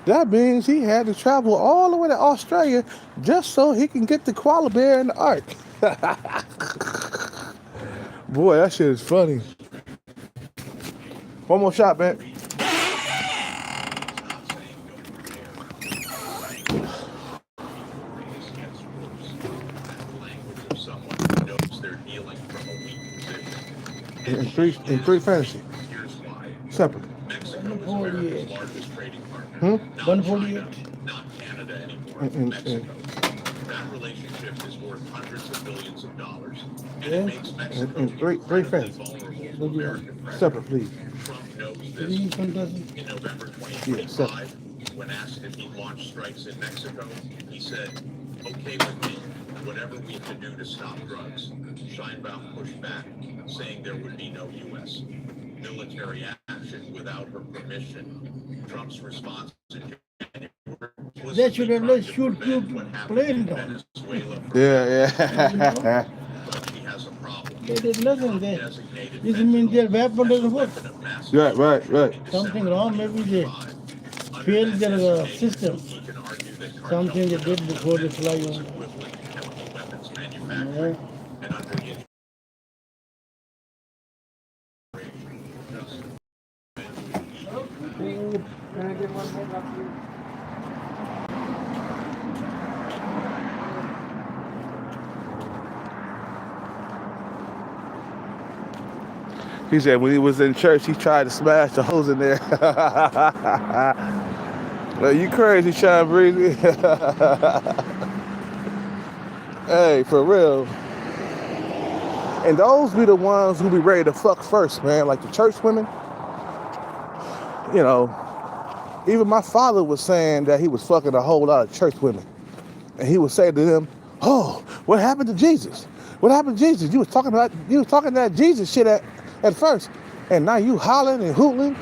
That means he had to travel all the way to Australia just so he can get the koala bear in the ark. Boy, that shit is funny. One more shot, man. In three fantasy. Separate. 148. 148. Not Canada anymore. Mexico. That relationship is worth hundreds of billions of dollars. And it makes Mexico In three fantasy. vulnerable to American pressure. Separate, please. Trump knows this. In November 2025, when asked if he'd launch strikes in Mexico, he said, okay with me, whatever we have to do to stop drugs. Sheinbaum pushed back, saying there would be no U.S. military action without her permission. Trump's response to January was They should have let shoot you plane down. Yeah. But he has a problem. They did nothing there. This means their weapon doesn't work. Right. Something wrong, maybe they failed their system. Something they did before they fly on. Yeah. Can I get one more up here? He said when he was in church, he tried to smash the hose in there. Like, you crazy, Sean Breezy. Hey, for real. And those be the ones who be ready to fuck first, man. Like the church women. You know, Even my father was saying that he was fucking a whole lot of church women. And he would say to them, oh, what happened to Jesus? What happened to Jesus? You was talking that Jesus shit at first. And now you hollering and hooting.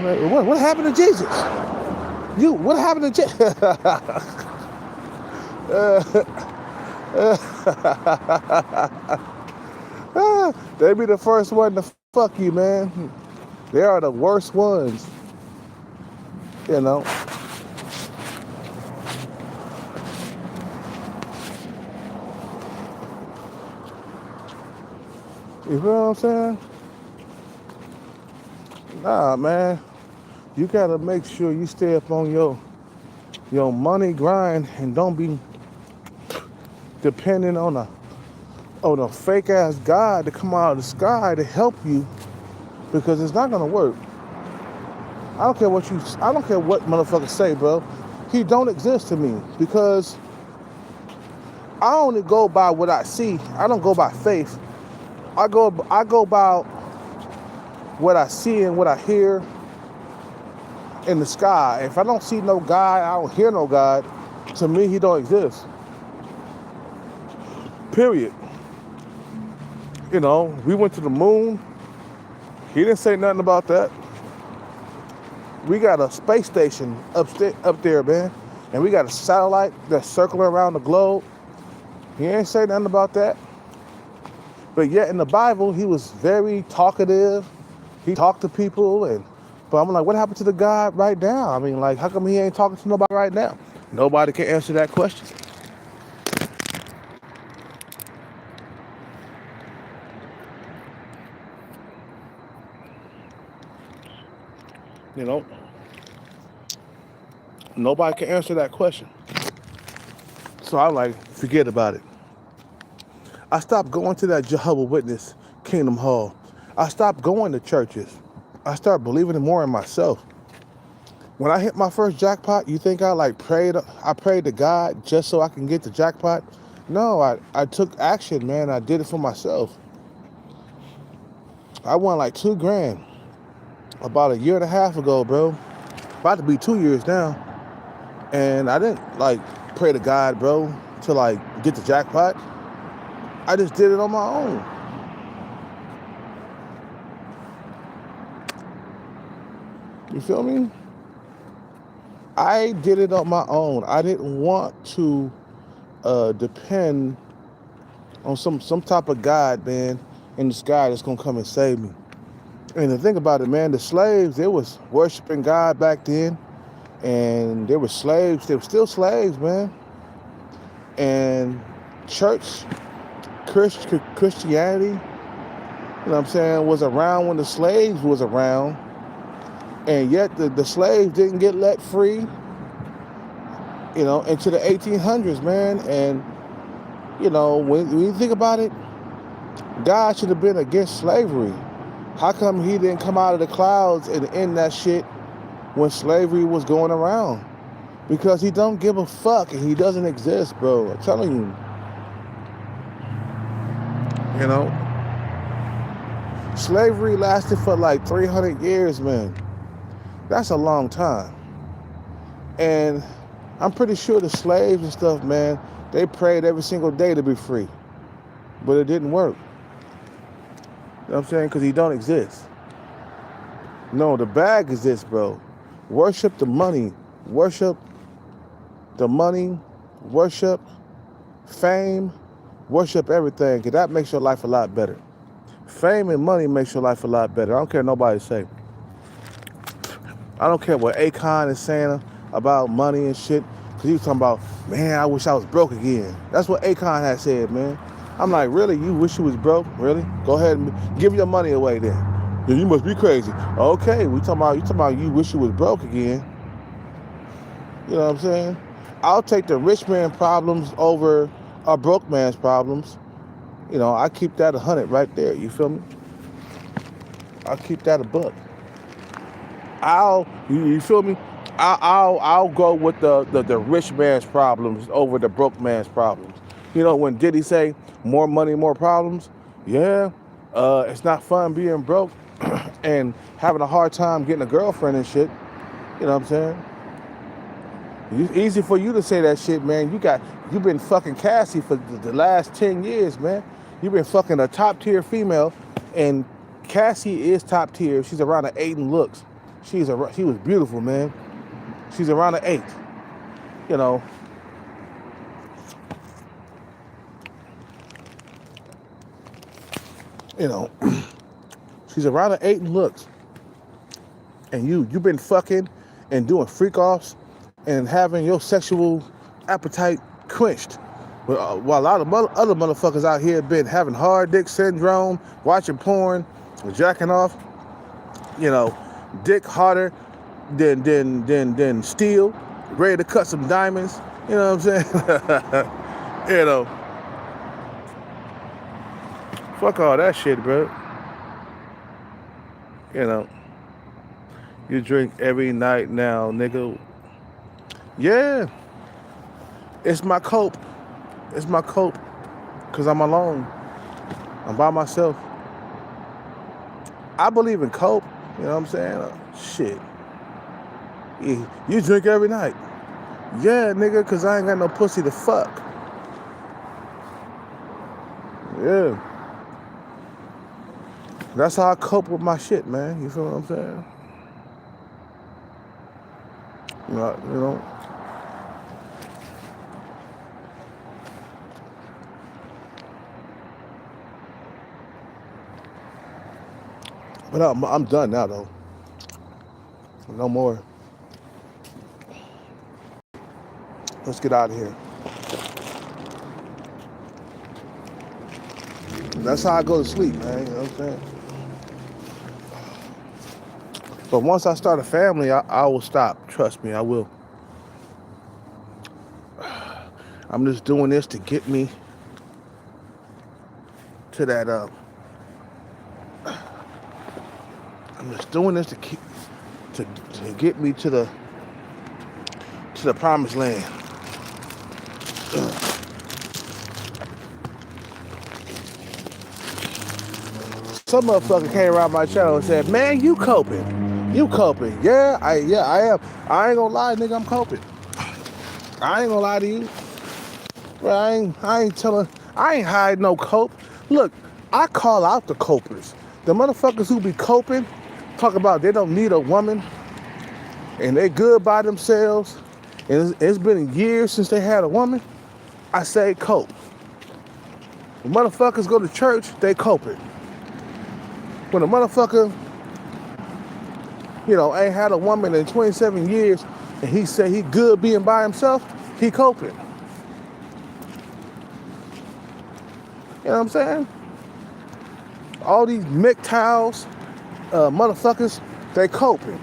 Like, what happened to Jesus? What happened to Jesus? They be the first one to fuck you, man. They are the worst ones. You know. You feel what I'm saying? Nah, man. You gotta make sure you stay up on your money grind and don't be depending on a fake ass God to come out of the sky to help you, because it's not gonna work. I don't care what motherfuckers say, bro. He don't exist to me, because I only go by what I see. I don't go by faith. I go by what I see and what I hear in the sky. If I don't see no God, I don't hear no God, to me, he don't exist. Period. You know, we went to the moon. He didn't say nothing about that. We got a space station up there, man. And we got a satellite that's circling around the globe. He ain't say nothing about that. But yet in the Bible, he was very talkative. He talked to people, but I'm like, what happened to the God right now? I mean, like, how come he ain't talking to nobody right now? Nobody can answer that question. You know, nobody can answer that question. So I'm like, forget about it. I stopped going to that Jehovah's Witness Kingdom Hall. I stopped going to churches. I started believing more in myself. When I hit my first jackpot, you think I prayed to God just so I can get the jackpot? No, I took action, man. I did it for myself. I won like $2,000 about a year and a half ago, bro. About to be 2 years now. And I didn't pray to God, bro, to get the jackpot. I just did it on my own. You feel me? I did it on my own. I didn't want to depend on some type of God, man, in the sky that's gonna come and save me. And to think about it, man, the slaves, they was worshiping God back then, and they were slaves. They were still slaves, man. And church, Christianity, you know what I'm saying, was around when the slaves was around. And yet the slaves didn't get let free, you know, into the 1800s, man. And, you know, when you think about it, God should have been against slavery. How come he didn't come out of the clouds and end that shit when slavery was going around? Because he don't give a fuck and he doesn't exist, bro. I'm telling you. You know? Slavery lasted for 300 years, man. That's a long time. And I'm pretty sure the slaves and stuff, man, they prayed every single day to be free. But it didn't work. You know what I'm saying? Because he don't exist. No, the bag is this, bro. Worship the money. Worship the money. Worship fame. Worship everything. Because that makes your life a lot better. Fame and money makes your life a lot better. I don't care what nobody say. I don't care what Akon is saying about money and shit. Because he was talking about, man, I wish I was broke again. That's what Akon had said, man. I'm like, really? You wish you was broke? Really? Go ahead and give your money away then. Yeah, you must be crazy. Okay, you talking about you wish you was broke again. You know what I'm saying? I'll take the rich man problems over a broke man's problems. You know, I keep that 100 right there. You feel me? I'll keep that a buck. You feel me? I'll go with the rich man's problems over the broke man's problems. You know, when Diddy say more money, more problems, yeah, it's not fun being broke and having a hard time getting a girlfriend and shit. You know what I'm saying? It's easy for you to say that shit, man. You've been fucking Cassie for the last 10 years, man. You've been fucking a top tier female, and Cassie is top tier. She's around an 8 in looks. She was beautiful, man. She's around an 8. You know. You know. She's around an 8 in looks. And you've been fucking and doing freak offs and having your sexual appetite quenched. While a lot of other motherfuckers out here been having hard dick syndrome, watching porn, jacking off, you know, dick harder than steel, ready to cut some diamonds. You know what I'm saying? You know. Fuck all that shit, bro. You know. You drink every night now, nigga. Yeah. It's my cope. It's my cope. Because I'm alone. I'm by myself. I believe in cope. You know what I'm saying? Shit. You drink every night. Yeah, nigga, because I ain't got no pussy to fuck. Yeah. That's how I cope with my shit, man. You feel what I'm saying? You know. But I'm done now, though. No more. Let's get out of here. That's how I go to sleep, man. You know what I'm saying? But once I start a family, I will stop. Trust me, I will. I'm just doing this to get me to that. I'm just doing this to get me to the promised land. Some motherfucker came around my channel and said, "Man, you coping. You coping." Yeah, I am. I ain't gonna lie, nigga, I'm coping. I ain't gonna lie to you. Bro, I ain't hiding no cope. Look, I call out the copers. The motherfuckers who be coping, talk about they don't need a woman, and they good by themselves, and it's been years since they had a woman. I say cope. When motherfuckers go to church, they coping. When a motherfucker, ain't had a woman in 27 years, and he say he good being by himself, he coping. You know what I'm saying? All these MGTOWs, motherfuckers, they coping.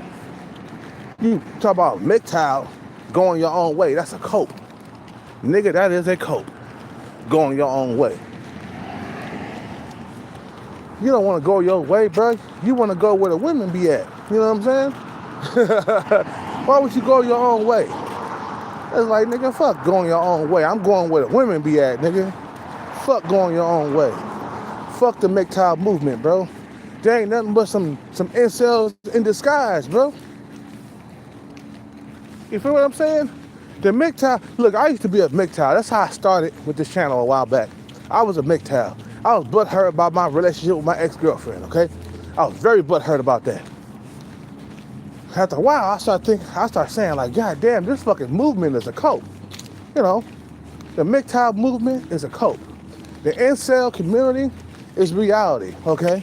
You talk about MGTOW going your own way, that's a cope. Nigga, that is a cope. Going your own way. You don't want to go your way, bro. You want to go where the women be at. You know what I'm saying? Why would you go your own way? It's like, nigga, fuck going your own way. I'm going where the women be at, nigga. Fuck going your own way. Fuck the MGTOW movement, bro. There ain't nothing but some incels in disguise, bro. You feel what I'm saying? The MGTOW, look, I used to be a MGTOW. That's how I started with this channel a while back. I was a MGTOW. I was butthurt about my relationship with my ex-girlfriend, okay? I was very butthurt about that. After a while, I started saying, like, God damn, this fucking movement is a cult. You know, the MGTOW movement is a cult. The incel community is reality, okay?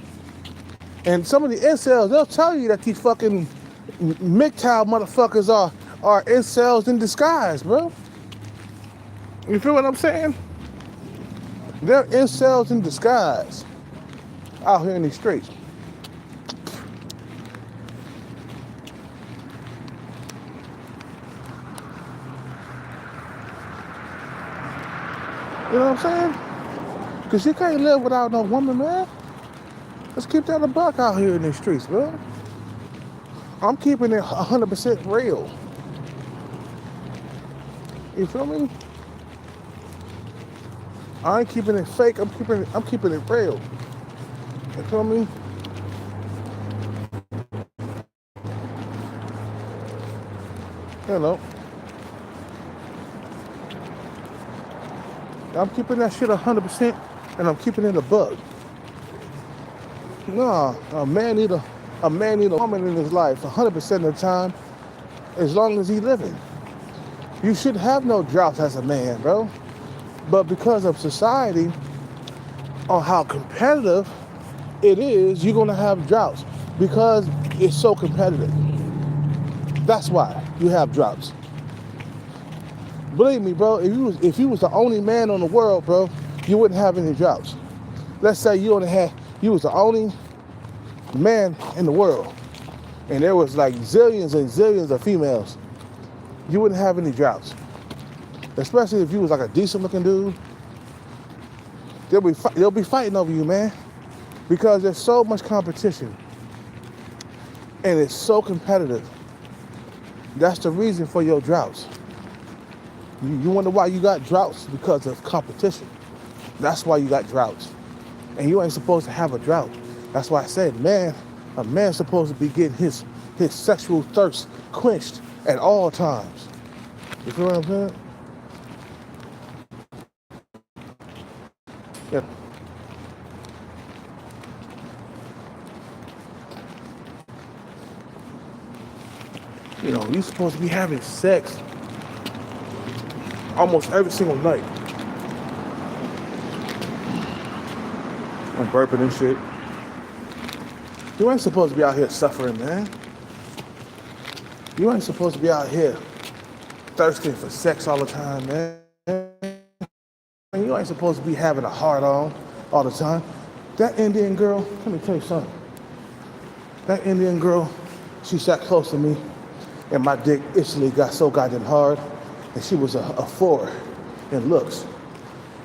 And some of the incels, they'll tell you that these fucking MGTOW motherfuckers are incels in disguise, bro. You feel what I'm saying? They're incels in disguise out here in these streets. You know what I'm saying? Because you can't live without no woman, man. Let's keep that a buck out here in these streets, bro. I'm keeping it 100% real. You feel me? I ain't keeping it fake. I'm keeping it real. You feel me? You know, I'm keeping that shit 100%, and I'm keeping it a bug. Nah, a man need a woman in his life 100% of the time, as long as he living. You should have no droughts as a man, bro. But because of society, on how competitive it is, you're gonna have droughts because it's so competitive. That's why you have droughts. Believe me, bro. If you was the only man on the world, bro, you wouldn't have any droughts. Let's say you was the only man in the world, and there was like zillions and zillions of females. You wouldn't have any droughts. Especially if you was like a decent looking dude. They'll be fighting over you, man, because there's so much competition, and it's so competitive. That's the reason for your droughts. You wonder why you got droughts? Because of competition. That's why you got droughts. And you ain't supposed to have a drought. That's why I said, man, a man's supposed to be getting his sexual thirst quenched at all times. You feel what I'm saying? Yeah. You know, you're supposed to be having sex almost every single night. I'm burping and shit. You ain't supposed to be out here suffering, man. You ain't supposed to be out here thirsting for sex all the time, man. You ain't supposed to be having a heart on all the time. That Indian girl, let me tell you something. That Indian girl, she sat close to me, and my dick instantly got so goddamn hard, and she was a 4 in looks,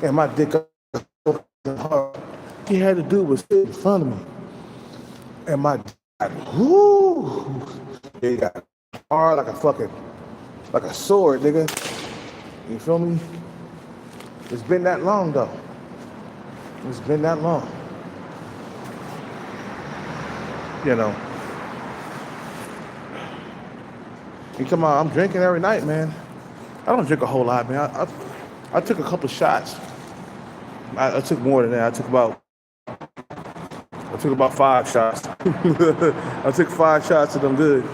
and my dick got so goddamn hard. He had to do was sit in front of me, and my dick, whoo, it got hard like a sword, nigga. You feel me? It's been that long though. It's been that long. You know. You come on, I'm drinking every night, man. I don't drink a whole lot, man. I took a couple shots. I took more than that. I took about 5 shots. I took 5 shots and I'm good.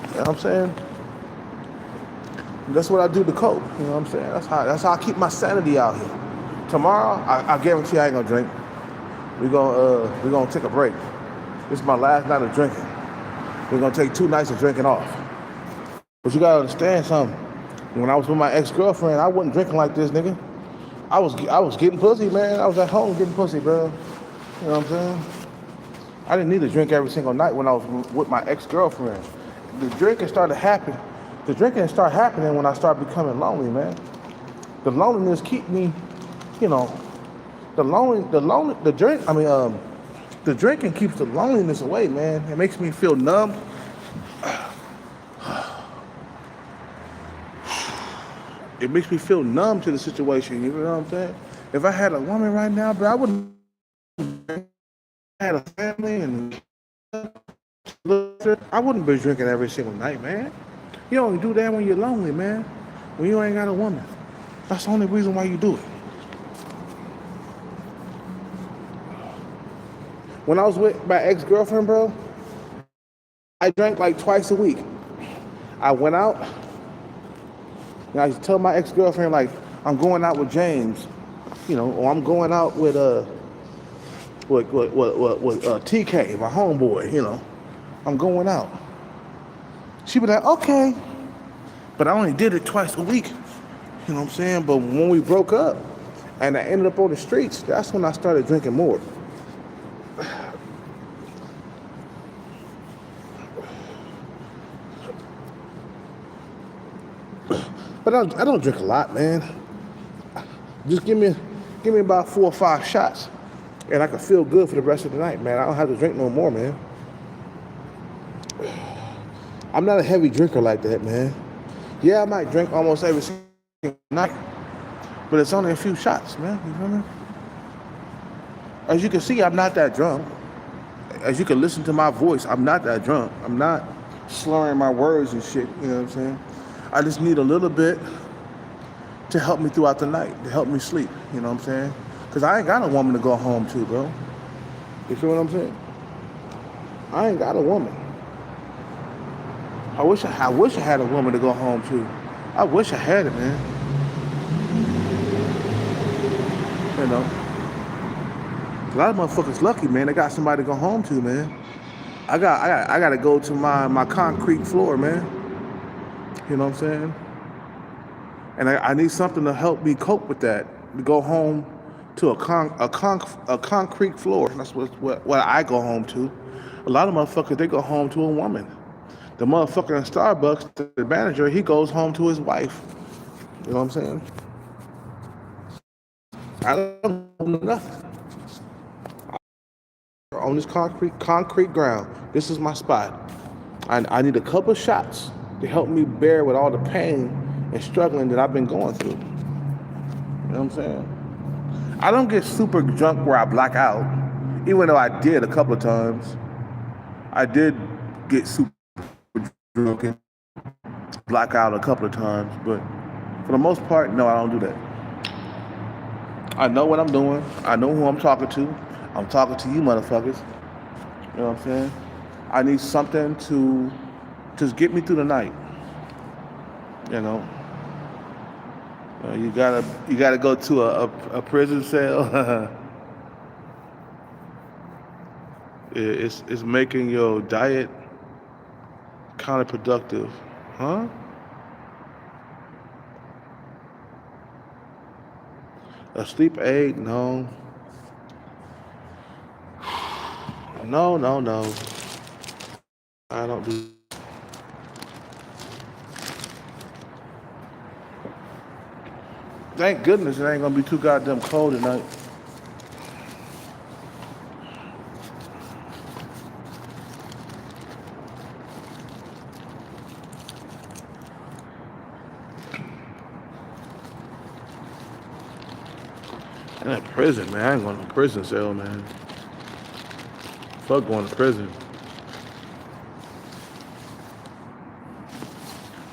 You know what I'm saying? That's what I do to cope. You know what I'm saying? That's how I keep my sanity out here. Tomorrow, I guarantee I ain't gonna drink. We're gonna take a break. This is my last night of drinking. We're gonna take 2 nights of drinking off. But you gotta understand something. When I was with my ex-girlfriend, I wasn't drinking like this, nigga. I was getting pussy, man. I was at home getting pussy, bro. You know what I'm saying? I didn't need to drink every single night when I was with my ex-girlfriend. The drinking started happening when I started becoming lonely, man. The loneliness keep me, you know, the drinking keeps the loneliness away, man. It makes me feel numb. It makes me feel numb to the situation, you know what I'm saying? If I had a woman right now, bro, I wouldn't had a family and I wouldn't be drinking every single night, man. You only do that when you're lonely, man. When you ain't got a woman. That's the only reason why you do it. When I was with my ex-girlfriend, bro, I drank like twice a week. I went out, and I used to tell my ex-girlfriend, like, I'm going out with James, you know, or I'm going out with TK, my homeboy, you know. I'm going out. She'd be like, okay. But I only did it twice a week. You know what I'm saying? But when we broke up and I ended up on the streets, that's when I started drinking more. But I don't drink a lot, man. Just give me about 4 or 5 shots and I can feel good for the rest of the night, man. I don't have to drink no more, man. I'm not a heavy drinker like that, man. Yeah, I might drink almost every single night, but it's only a few shots, man. You feel me? As you can see, I'm not that drunk. as you can listen to my voice, I'm not that drunk. I'm not slurring my words and shit. You know what I'm saying? I just need a little bit to help me throughout the night, to help me sleep. You know what I'm saying? Because I ain't got a woman to go home to, bro. You feel what I'm saying? I ain't got a woman. I wish I had a woman to go home to. I wish I had it, man. You know, a lot of motherfuckers lucky, man. They got somebody to go home to, man. I got to go to my concrete floor, man. You know what I'm saying? And I need something to help me cope with that. To go home to a concrete floor. That's what I go home to. A lot of motherfuckers, they go home to a woman. The motherfucker in Starbucks, the manager, he goes home to his wife. You know what I'm saying? I don't know nothing. On this concrete ground, this is my spot. I need a couple shots to help me bear with all the pain and struggling that I've been going through. You know what I'm saying? I don't get super drunk where I black out, even though I did a couple of times. I did get super drunk and black out a couple of times, but for the most part, no, I don't do that. I know what I'm doing. I know who I'm talking to. I'm talking to you motherfuckers. You know what I'm saying? I need something to just get me through the night. You know? You gotta go to a prison cell. It's making your diet counterproductive. Huh? A sleep aid? No. No. I don't do. Thank goodness it ain't gonna be too goddamn cold tonight. I'm in prison, man. I ain't going to prison cell, man. Fuck going to prison.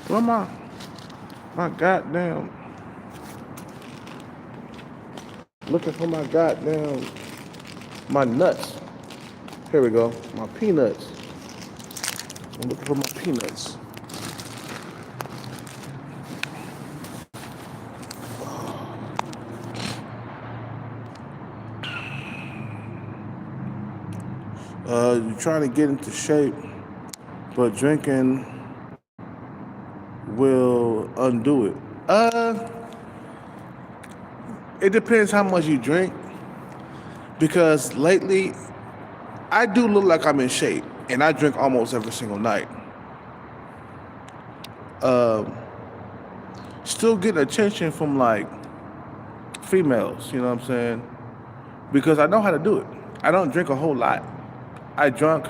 Where my goddamn... Looking for my goddamn... My nuts. Here we go. My peanuts. I'm looking for my peanuts. You're trying to get into shape, but drinking will undo it. It depends how much you drink, because lately I do look like I'm in shape, and I drink almost every single night. Still getting attention from like females, you know what I'm saying? Because I know how to do it. I don't drink a whole lot. I drunk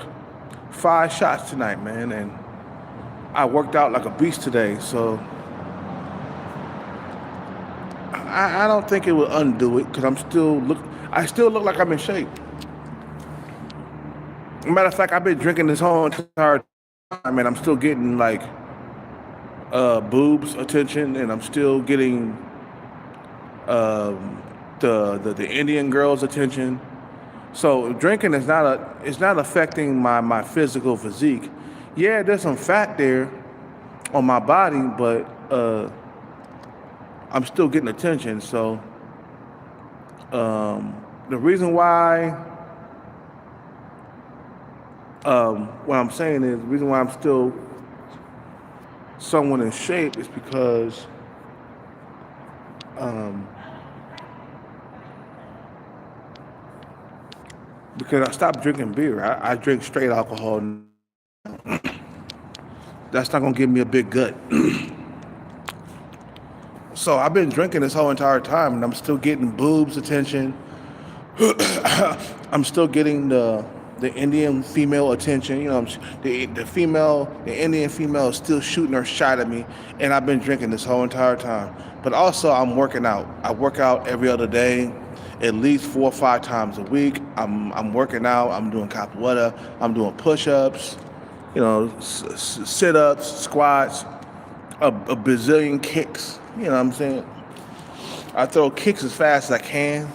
5 shots tonight, man, and I worked out like a beast today, so I don't think it will undo it, because I still look like I'm in shape. Matter of fact, I've been drinking this whole entire time, and I'm still getting like boobs attention, and I'm still getting the Indian girls attention. So drinking is not affecting my physical physique. Yeah, there's some fat there on my body, but I'm still getting attention. So the reason why what I'm saying is the reason why I'm still somewhat in shape is because I stopped drinking beer. I drink straight alcohol. That's not gonna give me a big gut. So I've been drinking this whole entire time, and I'm still getting boobs attention. I'm still getting the Indian female attention. You know, the Indian female is still shooting her shot at me, and I've been drinking this whole entire time. But also, I'm working out. I work out every other day, at least 4 or 5 times a week. I'm working out. I'm doing capoeira. I'm doing push-ups, sit-ups, squats, a bazillion kicks. You know what I'm saying? I throw kicks as fast as I can.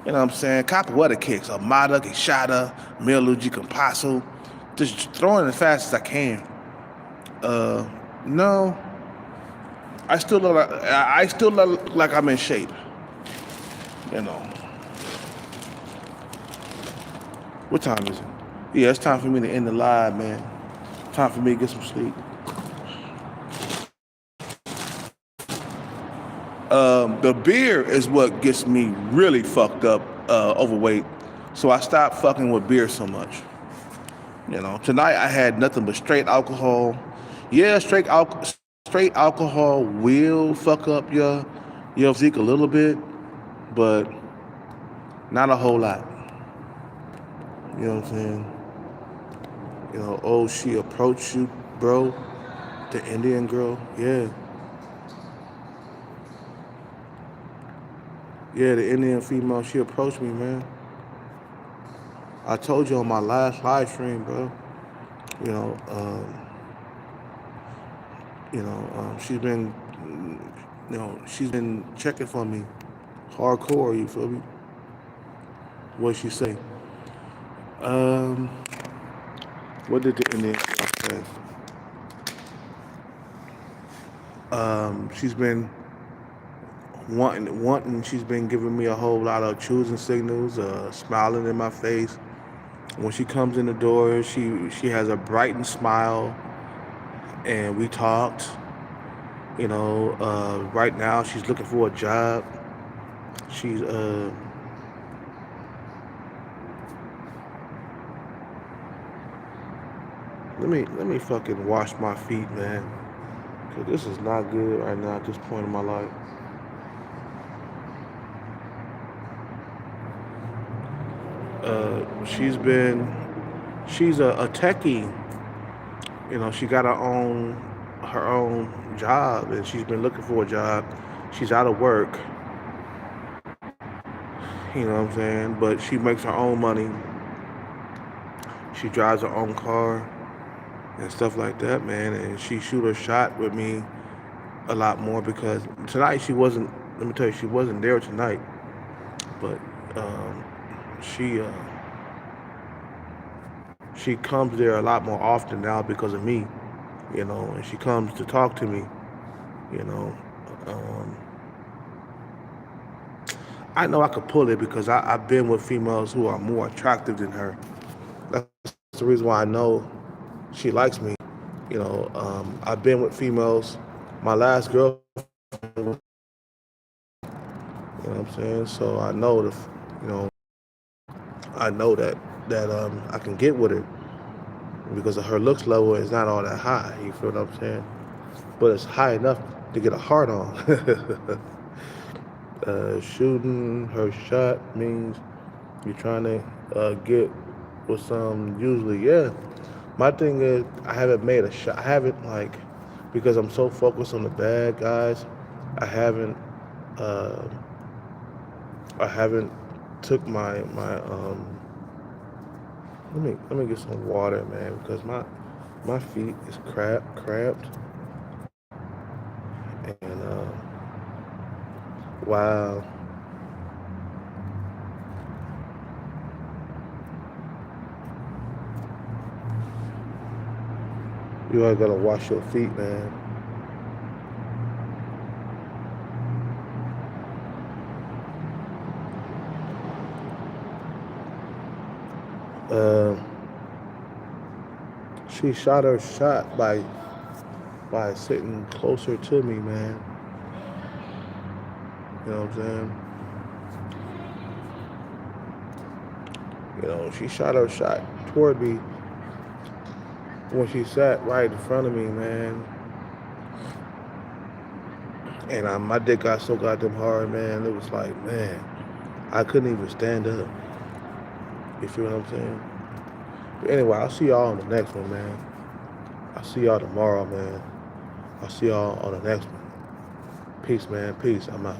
You know what I'm saying? Capoeira kicks, Amada, Quixada, Miluji, Compasso. Just throwing as fast as I can. No, I still look like I'm in shape. You know. What time is it? Yeah, it's time for me to end the live, man. Time for me to get some sleep. The beer is what gets me really fucked up, overweight. So I stopped fucking with beer so much. Tonight I had nothing but straight alcohol. Yeah, straight alcohol will fuck up your physique a little bit, but not a whole lot. You know what I'm saying? She approached you, bro. The Indian girl, yeah. Yeah, the Indian female, she approached me, man. I told you on my last live stream, bro. She's been checking for me, hardcore. You feel me? What she say? What did the Indian girl say? She's been wanting. She's been giving me a whole lot of choosing signals, smiling in my face. When she comes in the door, she has a brightened smile, and we talked. Right now she's looking for a job. She's let me fucking wash my feet, man, cause this is not good right now at this point in my life. She's a techie. She got her own job, and she's been looking for a job. She's out of work. You know what I'm saying? But she makes her own money. She drives her own car and stuff like that, man. And she shoot her shot with me a lot more because tonight she wasn't. Let me tell you, she wasn't there tonight. But she comes there a lot more often now because of me, and she comes to talk to me, I know I could pull it because I've been with females who are more attractive than her. That's the reason why I know she likes me. I've been with females. My last girl, you know what I'm saying? So I know I know that I can get with her because her looks level is not all that high. You feel what I'm saying? But it's high enough to get a heart on. Shooting her shot means you're trying to get with some. Usually, yeah. My thing is I haven't made a shot. I haven't because I'm so focused on the bad guys. I haven't took my let me get some water, man, because my feet is cramped, and wow. You always gotta wash your feet, man. She shot her shot by sitting closer to me, man. You know what I'm saying? She shot her shot toward me when she sat right in front of me, man. And my dick got so goddamn hard, man. It was like, man, I couldn't even stand up. You feel what I'm saying? But anyway, I'll see y'all on the next one, man. I'll see y'all tomorrow, man. I'll see y'all on the next one. Peace, man. Peace. I'm out.